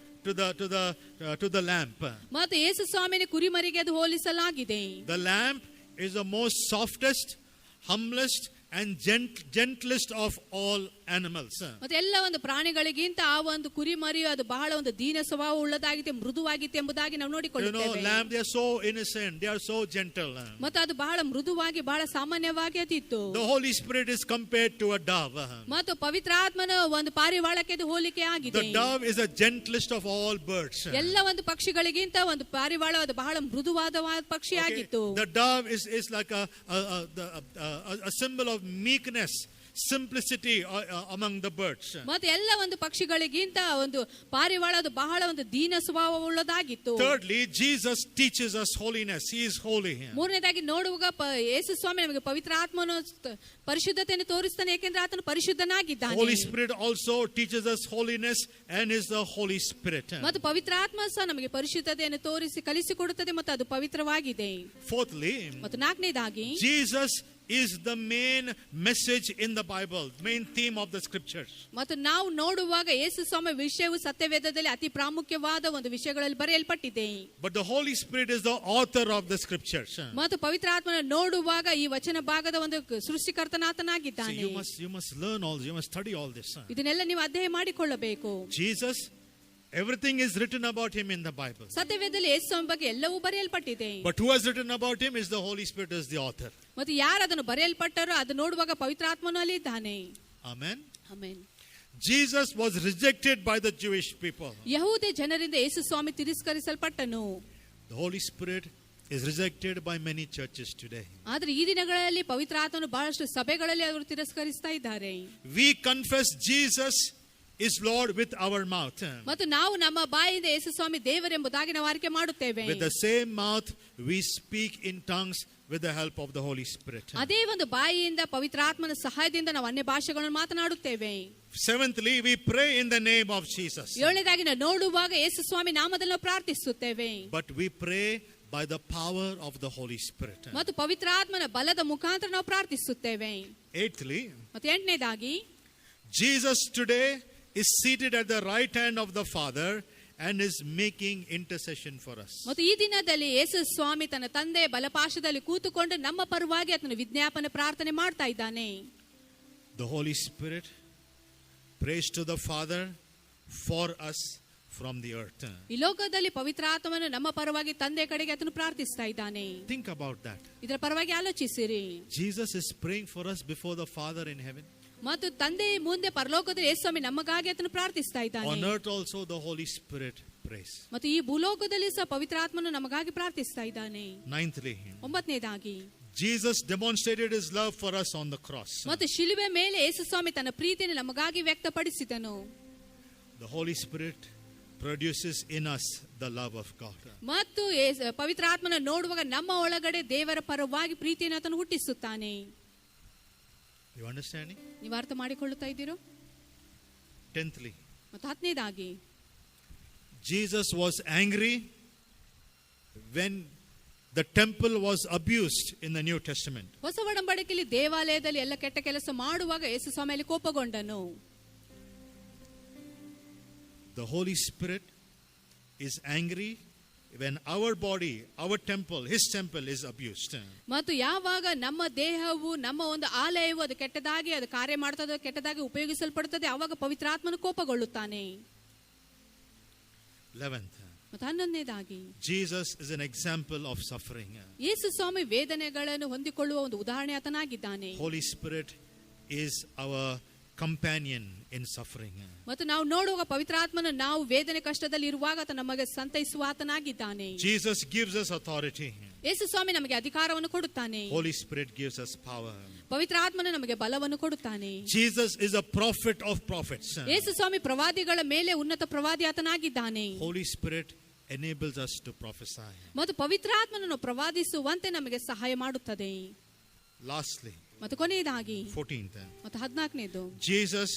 to the lamp. ಮತ್ತು ಯೇಸು ಸ್ವಾಮಿನ ಕುರಿಮರಿಗೆ ಅದು ಹೋಲಿಸಲಾಗಿದೆ. The lamp is the most softest, humblest, and gentlest of all animals. ಮತ್ತೆ ಎಲ್ಲ ಒಂದು ಪ್ರಾಣಿಗಳಿಗಿಂತ ಆ ಒಂದು ಕುರಿ ಮರಿಯು ಅದು ಬಹಳ ಒಂದು ದೀನ ಸ್ವಭಾವ ಉಳ್ಳದಾಗಿತ್ತು, ಮೃದುವಾಗಿತ್ತು ಎಂಬುದಾಗಿ ನಾವು ನೋಡಿಕೊಳ್ಳುತ್ತೇವೆ. Lamb, they are so innocent, they are so gentle. ಮತ್ತು ಅದು ಬಹಳ ಮೃದುವಾಗಿ ಬಹಳ ಸಾಮಾನ್ಯವಾಗಿ ಅದಿತ್ತು. The Holy Spirit is compared to a dove. ಮತ್ತು ಪವಿತ್ರಾತ್ಮನ ಒಂದು ಪಾರಿವಾಳಕ್ಕೆ ಅದು ಹೋಲಿಕೆ ಆಗಿದೆ. The dove is the gentlest of all birds. ಎಲ್ಲ ಒಂದು ಪಕ್ಷಿಗಳಿಗಿಂತ ಒಂದು ಪಾರಿವಾಳ ಅದು ಬಹಳ ಮೃದುವಾದ ಪಕ್ಷಿ ಆಗಿತ್ತು. The dove is like a symbol of meekness, simplicity among the birds. ಮತ್ತೆ ಎಲ್ಲ ಒಂದು ಪಕ್ಷಿಗಳಿಗಿಂತ ಒಂದು ಪಾರಿವಾಳ ಅದು ಬಹಳ ಒಂದು ದೀನ ಸ್ವಭಾವವುಳ್ಳದಾಗಿತ್ತು. Thirdly, Jesus teaches us holiness. He is holy. ಮೂರನೇದಾಗಿ ನೋಡುವಾಗ ಯೇಸು ಸ್ವಾಮಿ ನಮಗೆ ಪವಿತ್ರ ಆತ್ಮನ ಪರಿಶುದ್ಧತೆಯನ್ನು ತೋರಿಸ್ತಾನೆ, ಯಾಕೆಂದ್ರೆ ಆತನು ಪರಿಶುದ್ಧನಾಗಿದ್ದಾನೆ. Holy Spirit also teaches us holiness and is the Holy Spirit. ಮತ್ತು ಪವಿತ್ರ ಆತ್ಮ ಸಹ ನಮಗೆ ಪರಿಶುದ್ಧತೆಯನ್ನು ತೋರಿಸಿ ಕಲಿಸಿಕೊಡುತ್ತದೆ ಮತ್ತು ಅದು ಪವಿತ್ರವಾಗಿದೆ. Fourthly, ಮತ್ತು ನಾಲ್ಕನೇದಾಗಿ Jesus is the main message in the Bible, main theme of the scriptures. ಮತ್ತು ನಾವು ನೋಡುವಾಗ ಯೇಸು ಸ್ವಾಮಿ ವಿಷಯವು ಸತ್ಯವೇದದಲ್ಲಿ ಅತಿ ಪ್ರಾಮುಖ್ಯವಾದ ಒಂದು ವಿಷಯಗಳಲ್ಲಿ ಬರೆಯಲ್ಪಟ್ಟಿದೆ. But the Holy Spirit is the author of the scriptures. ಮತ್ತು ಪವಿತ್ರ ಆತ್ಮನ ನೋಡುವಾಗ ಈ ವಚನ ಭಾಗದ ಒಂದು ಸೃಷ್ಟಿಕರ್ತನಾತನಾಗಿದ್ದಾನೆ. You must learn all this, you must study all this. ಇದನ್ನೆಲ್ಲ ನೀವು ಅಧ್ಯಯನ ಮಾಡಿಕೊಳ್ಳಬೇಕು. Jesus, everything is written about him in the Bible. ಸತ್ಯವೇದದಲ್ಲಿ ಯೇಸು ಸ್ವಾಮಿ ಬಗ್ಗೆ ಎಲ್ಲವೂ ಬರೆಯಲ್ಪಟ್ಟಿದೆ. But who has written about him is the Holy Spirit, is the author. ಮತ್ತು ಯಾರು ಅದನ್ನು ಬರೆಯಲ್ಪಟ್ಟರೋ ಅದು ನೋಡುವಾಗ ಪವಿತ್ರ ಆತ್ಮನು ಅಲ್ಲಿ ಇದ್ದಾನೆ. Amen. Amen. Jesus was rejected by the Jewish people. ಯಹೂದ ಜನರಿಂದ ಯೇಸು ಸ್ವಾಮಿ ತಿರಸ್ಕರಿಸಲ್ಪಟ್ಟನು. The Holy Spirit is rejected by many churches today. ಆದರೆ ಈ ದಿನಗಳಲ್ಲಿ ಪವಿತ್ರ ಆತ್ಮನು ಬಹಳಷ್ಟು ಸಭೆಗಳಲ್ಲಿ ಅವರು ತಿರಸ್ಕರಿಸ್ತಾ ಇದ್ದಾರೆ. We confess Jesus is Lord with our mouth. ಮತ್ತು ನಾವು ನಮ್ಮ ಬಾಯಿಂದ ಯೇಸು ಸ್ವಾಮಿ ದೇವರೆಂಬುದಾಗಿ ನಾವು ಆರಿಕೆ ಮಾಡುತ್ತೇವೆ. With the same mouth we speak in tongues with the help of the Holy Spirit. ಅದೇ ಒಂದು ಬಾಯಿಯಿಂದ ಪವಿತ್ರಾತ್ಮನ ಸಹಾಯದಿಂದ ನಾವು ಅನ್ಯ ಭಾಷೆಗಳನ್ನು ಮಾತನಾಡುತ್ತೇವೆ. Seventhly, we pray in the name of Jesus. ಏಳನೇದಾಗಿ ನಾವು ನೋಡುವಾಗ ಯೇಸು ಸ್ವಾಮಿ ನಾಮದಲ್ಲಿ ನಾವು ಪ್ರಾರ್ಥಿಸುತ್ತೇವೆ. But we pray by the power of the Holy Spirit. ಮತ್ತು ಪವಿತ್ರಾತ್ಮನ ಬಲದ ಮುಖಾಂತರ ನಾವು ಪ್ರಾರ್ಥಿಸುತ್ತೇವೆ. Eighthly, ಮತ್ತು ಎಂಟನೇದಾಗಿ Jesus today is seated at the right hand of the Father and is making intercession for us. ಮತ್ತು ಈ ದಿನದಲ್ಲಿ ಯೇಸು ಸ್ವಾಮಿ ತನ್ನ ತಂದೆಯ ಬಲಪಾರ್ಶ್ವದಲ್ಲಿ ಕೂತುಕೊಂಡು ನಮ್ಮ ಪರವಾಗಿ ಆತನ ವಿಜ್ಞಾಪನೆ ಪ್ರಾರ್ಥನೆ ಮಾಡ್ತಾ ಇದ್ದಾನೆ. The Holy Spirit prays to the Father for us from the earth. ಈ ಲೋಕದಲ್ಲಿ ಪವಿತ್ರಾತ್ಮನು ನಮ್ಮ ಪರವಾಗಿ ತಂದೆಯ ಕಡೆಗೆ ಆತನು ಪ್ರಾರ್ಥಿಸ್ತಾ ಇದ್ದಾನೆ. Think about that. ಇದರ ಪರವಾಗಿ ಆಲೋಚಿಸಿರಿ. Jesus is praying for us before the Father in heaven. ಮತ್ತು ತಂದೆ ಮುಂದೆ ಪರಲೋಕದಲ್ಲಿ ಯೇಸು ಸ್ವಾಮಿ ನಮಗಾಗಿ ಆತನು ಪ್ರಾರ್ಥಿಸ್ತಾ ಇದ್ದಾನೆ. On earth also the Holy Spirit prays. ಮತ್ತು ಈ ಭೂಲೋಕದಲ್ಲಿ ಸಹ ಪವಿತ್ರಾತ್ಮನು ನಮಗಾಗಿ ಪ್ರಾರ್ಥಿಸ್ತಾ ಇದ್ದಾನೆ. Ninthly, ಒಂಬತ್ತನೇದಾಗಿ Jesus demonstrated his love for us on the cross. ಮತ್ತು ಶಿಲುಬೆ ಮೇಲೆ ಯೇಸು ಸ್ವಾಮಿ ತನ್ನ ಪ್ರೀತಿಯನ್ನು ನಮಗಾಗಿ ವ್ಯಕ್ತಪಡಿಸಿದನು. The Holy Spirit produces in us the love of God. ಮತ್ತು ಪವಿತ್ರಾತ್ಮನ ನೋಡುವಾಗ ನಮ್ಮ ಒಳಗಡೆ ದೇವರ ಪರವಾಗಿ ಪ್ರೀತಿಯನ್ನು ಆತನು ಹುಟ್ಟಿಸುತ್ತಾನೆ. You understanding? ನೀವು ಅರ್ಥ ಮಾಡಿಕೊಳ್ಳುತ್ತಾ ಇದ್ದೀರೋ? 10thly, ಮತ್ತು ಹತ್ತನೇದಾಗಿ Jesus was angry when the temple was abused in the New Testament. ಹೊಸ ಒಡಂಬಡಿಕೆಯಲ್ಲಿ ದೇವಾಲಯದಲ್ಲಿ ಎಲ್ಲ ಕೆಟ್ಟ ಕೆಲಸ ಮಾಡುವಾಗ ಯೇಸು ಸ್ವಾಮಿಯಲ್ಲಿ ಕೋಪಗೊಂಡನು. The Holy Spirit is angry when our body, our temple, his temple is abused. ಮತ್ತು ಯಾವಾಗ ನಮ್ಮ ದೇಹವು ನಮ್ಮ ಒಂದು ಆಲಯವು ಅದು ಕೆಟ್ಟದಾಗಿ ಅದು ಕಾರ್ಯ ಮಾಡ್ತದೆ, ಕೆಟ್ಟದಾಗಿ ಉಪಯೋಗಿಸಲ್ಪಡುತ್ತದೆ, ಆವಾಗ ಪವಿತ್ರಾತ್ಮನು ಕೋಪಗೊಳ್ಳುತ್ತಾನೆ. 11th, ಮತ್ತು ಹನ್ನೊಂದನೇದಾಗಿ Jesus is an example of suffering. ಯೇಸು ಸ್ವಾಮಿ ವೇದನೆಗಳನ್ನು ಹೊಂದಿಕೊಳ್ಳುವ ಒಂದು ಉದಾಹರಣೆ ಆತನಾಗಿದ್ದಾನೆ. Holy Spirit is our companion in suffering. ಮತ್ತು ನಾವು ನೋಡುವಾಗ ಪವಿತ್ರಾತ್ಮನು ನಾವು ವೇದನೆ ಕಷ್ಟದಲ್ಲಿ ಇರುವಾಗ ಆತ ನಮಗೆ ಸಂತೈಸುವ ಆತನಾಗಿದ್ದಾನೆ. Jesus gives us authority. ಯೇಸು ಸ್ವಾಮಿ ನಮಗೆ ಅಧಿಕಾರವನ್ನು ಕೊಡುತ್ತಾನೆ. Holy Spirit gives us power. ಪವಿತ್ರಾತ್ಮನು ನಮಗೆ ಬಲವನ್ನು ಕೊಡುತ್ತಾನೆ. Jesus is a prophet of prophets. ಯೇಸು ಸ್ವಾಮಿ ಪ್ರವಾದಿಗಳ ಮೇಲೆ ಉನ್ನತ ಪ್ರವಾದಿ ಆತನಾಗಿದ್ದಾನೆ. Holy Spirit enables us to prophesy. ಮತ್ತು ಪವಿತ್ರಾತ್ಮನನ್ನು ಪ್ರವಾದಿಸುವಂತೆ ನಮಗೆ ಸಹಾಯ ಮಾಡುತ್ತದೆ. Lastly, ಮತ್ತು ಕೊನೆಯದಾಗಿ 14th, ಮತ್ತು 14ನೇದು Jesus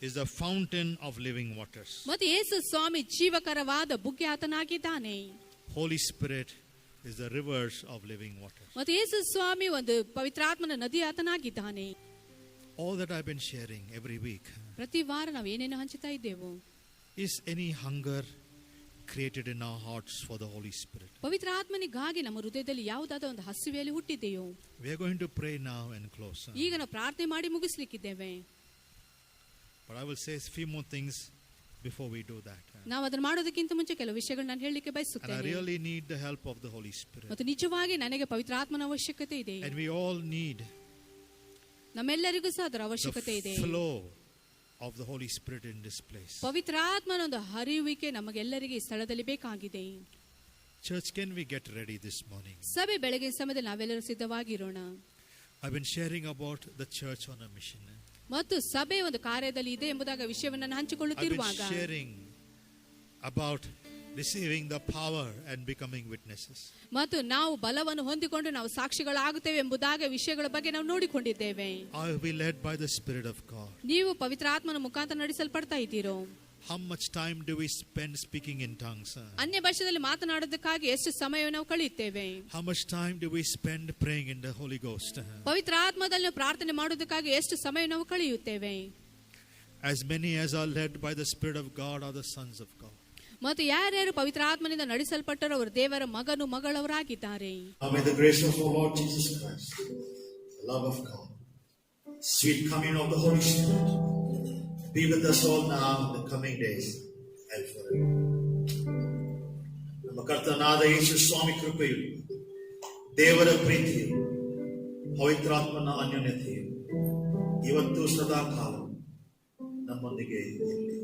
is the fountain of living waters. ಮತ್ತು ಯೇಸು ಸ್ವಾಮಿ ಜೀವಕರವಾದ ಬುಗ್ಗೆ ಆತನಾಗಿದ್ದಾನೆ. Holy Spirit is the rivers of living water. ಮತ್ತು ಯೇಸು ಸ್ವಾಮಿ ಒಂದು ಪವಿತ್ರಾತ್ಮನ ನದಿ ಆತನಾಗಿದ್ದಾನೆ. All that I've been sharing every week, ಪ್ರತಿ ವಾರ ನಾವು ಏನೇನು ಹಂಚುತ್ತಾ ಇದ್ದೇವೆ. is any hunger created in our hearts for the Holy Spirit? ಪವಿತ್ರಾತ್ಮನಿಗಾಗಿ ನಮ್ಮ ಹೃದಯದಲ್ಲಿ ಯಾವುದಾದ ಒಂದು ಹಸಿವೆಯಲ್ಲಿ ಹುಟ್ಟಿದೆಯೋ? We are going to pray now and close. ಈಗ ನಾವು ಪ್ರಾರ್ಥನೆ ಮಾಡಿ ಮುಗಿಸ್ಲಿಕ್ಕಿದ್ದೇವೆ. But I will say a few more things before we do that. ನಾವು ಅದನ್ನು ಮಾಡೋದಕ್ಕಿಂತ ಮುಂಚೆ ಕೆಲವು ವಿಷಯಗಳು ನಾನು ಹೇಳಲಿಕ್ಕೆ And I ಬಯಸುತ್ತೇನೆ. really need the help of the Holy Spirit. ಮತ್ತು ನಿಜವಾಗಿ ನನಗೆ ಪವಿತ್ರಾತ್ಮನ ಅವಶ್ಯಕತೆ ಇದೆ. And we all need ನಮ್ಮೆಲ್ಲರಿಗೂ ಸಹ ಅದರ ಅವಶ್ಯಕತೆ ಇದೆ. the flow of the Holy Spirit in this place. ಪವಿತ್ರಾತ್ಮನ ಒಂದು ಹರಿಯುವಿಕೆ ನಮಗೆಲ್ಲರಿಗೆ ಈ ಸ್ಥಳದಲ್ಲಿ ಬೇಕಾಗಿದೆ. Church, can we get ready this morning? ಸಭೆ ಬೆಳಗಿನ ಸಮಯದಲ್ಲಿ ನಾವೆಲ್ಲರೂ ಸಿದ್ಧವಾಗಿರೋಣ. I've been sharing about the church on a mission. ಮತ್ತು ಸಭೆ ಒಂದು ಕಾರ್ಯದಲ್ಲಿ ಇದೆ ಎಂಬುದಾಗಿ ವಿಷಯವನ್ನು ನಾನು I've ಹಂಚಿಕೊಳ್ಳುತ್ತಿರುವಾಗ been sharing about receiving the power and becoming witnesses. ಮತ್ತು ನಾವು ಬಲವನ್ನು ಹೊಂದಿಕೊಂಡು ನಾವು ಸಾಕ್ಷಿಗಳಾಗುತ್ತೇವೆ ಎಂಬುದಾಗಿ ವಿಷಯಗಳ ಬಗ್ಗೆ ನಾವು ನೋಡಿಕೊಂಡಿದ್ದೇವೆ. I will be led by the Spirit of God. ನೀವು ಪವಿತ್ರಾತ್ಮನ ಮುಖಾಂತರ ನಡೆಸಲ್ಪಡ್ತಾ ಇದ್ದೀರೋ. How much time do we spend speaking in tongues? ಅನ್ಯ ಭಾಷೆಯಲ್ಲಿ ಮಾತನಾಡೋದಕ್ಕಾಗಿ ಎಷ್ಟು ಸಮಯ ನಾವು ಕಳೆಯುತ್ತೇವೆ? How much time do we spend praying in the Holy Ghost? ಪವಿತ್ರಾತ್ಮದಲ್ಲಿ ಪ್ರಾರ್ಥನೆ ಮಾಡೋದಕ್ಕಾಗಿ ಎಷ್ಟು ಸಮಯ ನಾವು ಕಳೆಯುತ್ತೇವೆ? As many as are led by the Spirit of God are the sons of God. ಮತ್ತು ಯಾರ್ಯಾರು ಪವಿತ್ರಾತ್ಮನಿಂದ ನಡೆಸಲ್ಪಟ್ಟರು ಅವರು ದೇವರ ಮಗನು ಮಗಳವರಾಗಿದ್ದಾರೆ. May the grace of our Lord Jesus Christ, the love of God, sweet communion of the Holy Spirit, be with us all now in the coming days and forever. ನಮ್ಮ ಕರ್ತನಾದ ಯೇಸು ಸ್ವಾಮಿ ಕೃಪೆಯು, ದೇವರ ಪ್ರೀತಿಯು, ಪವಿತ್ರಾತ್ಮನ ಅನ್ಯೋನ್ಯತೆಯು ಇವತ್ತು ಸದಾ ಕಾಲ ನಮ್ಮೊಂದಿಗೆ ಇರಲಿ.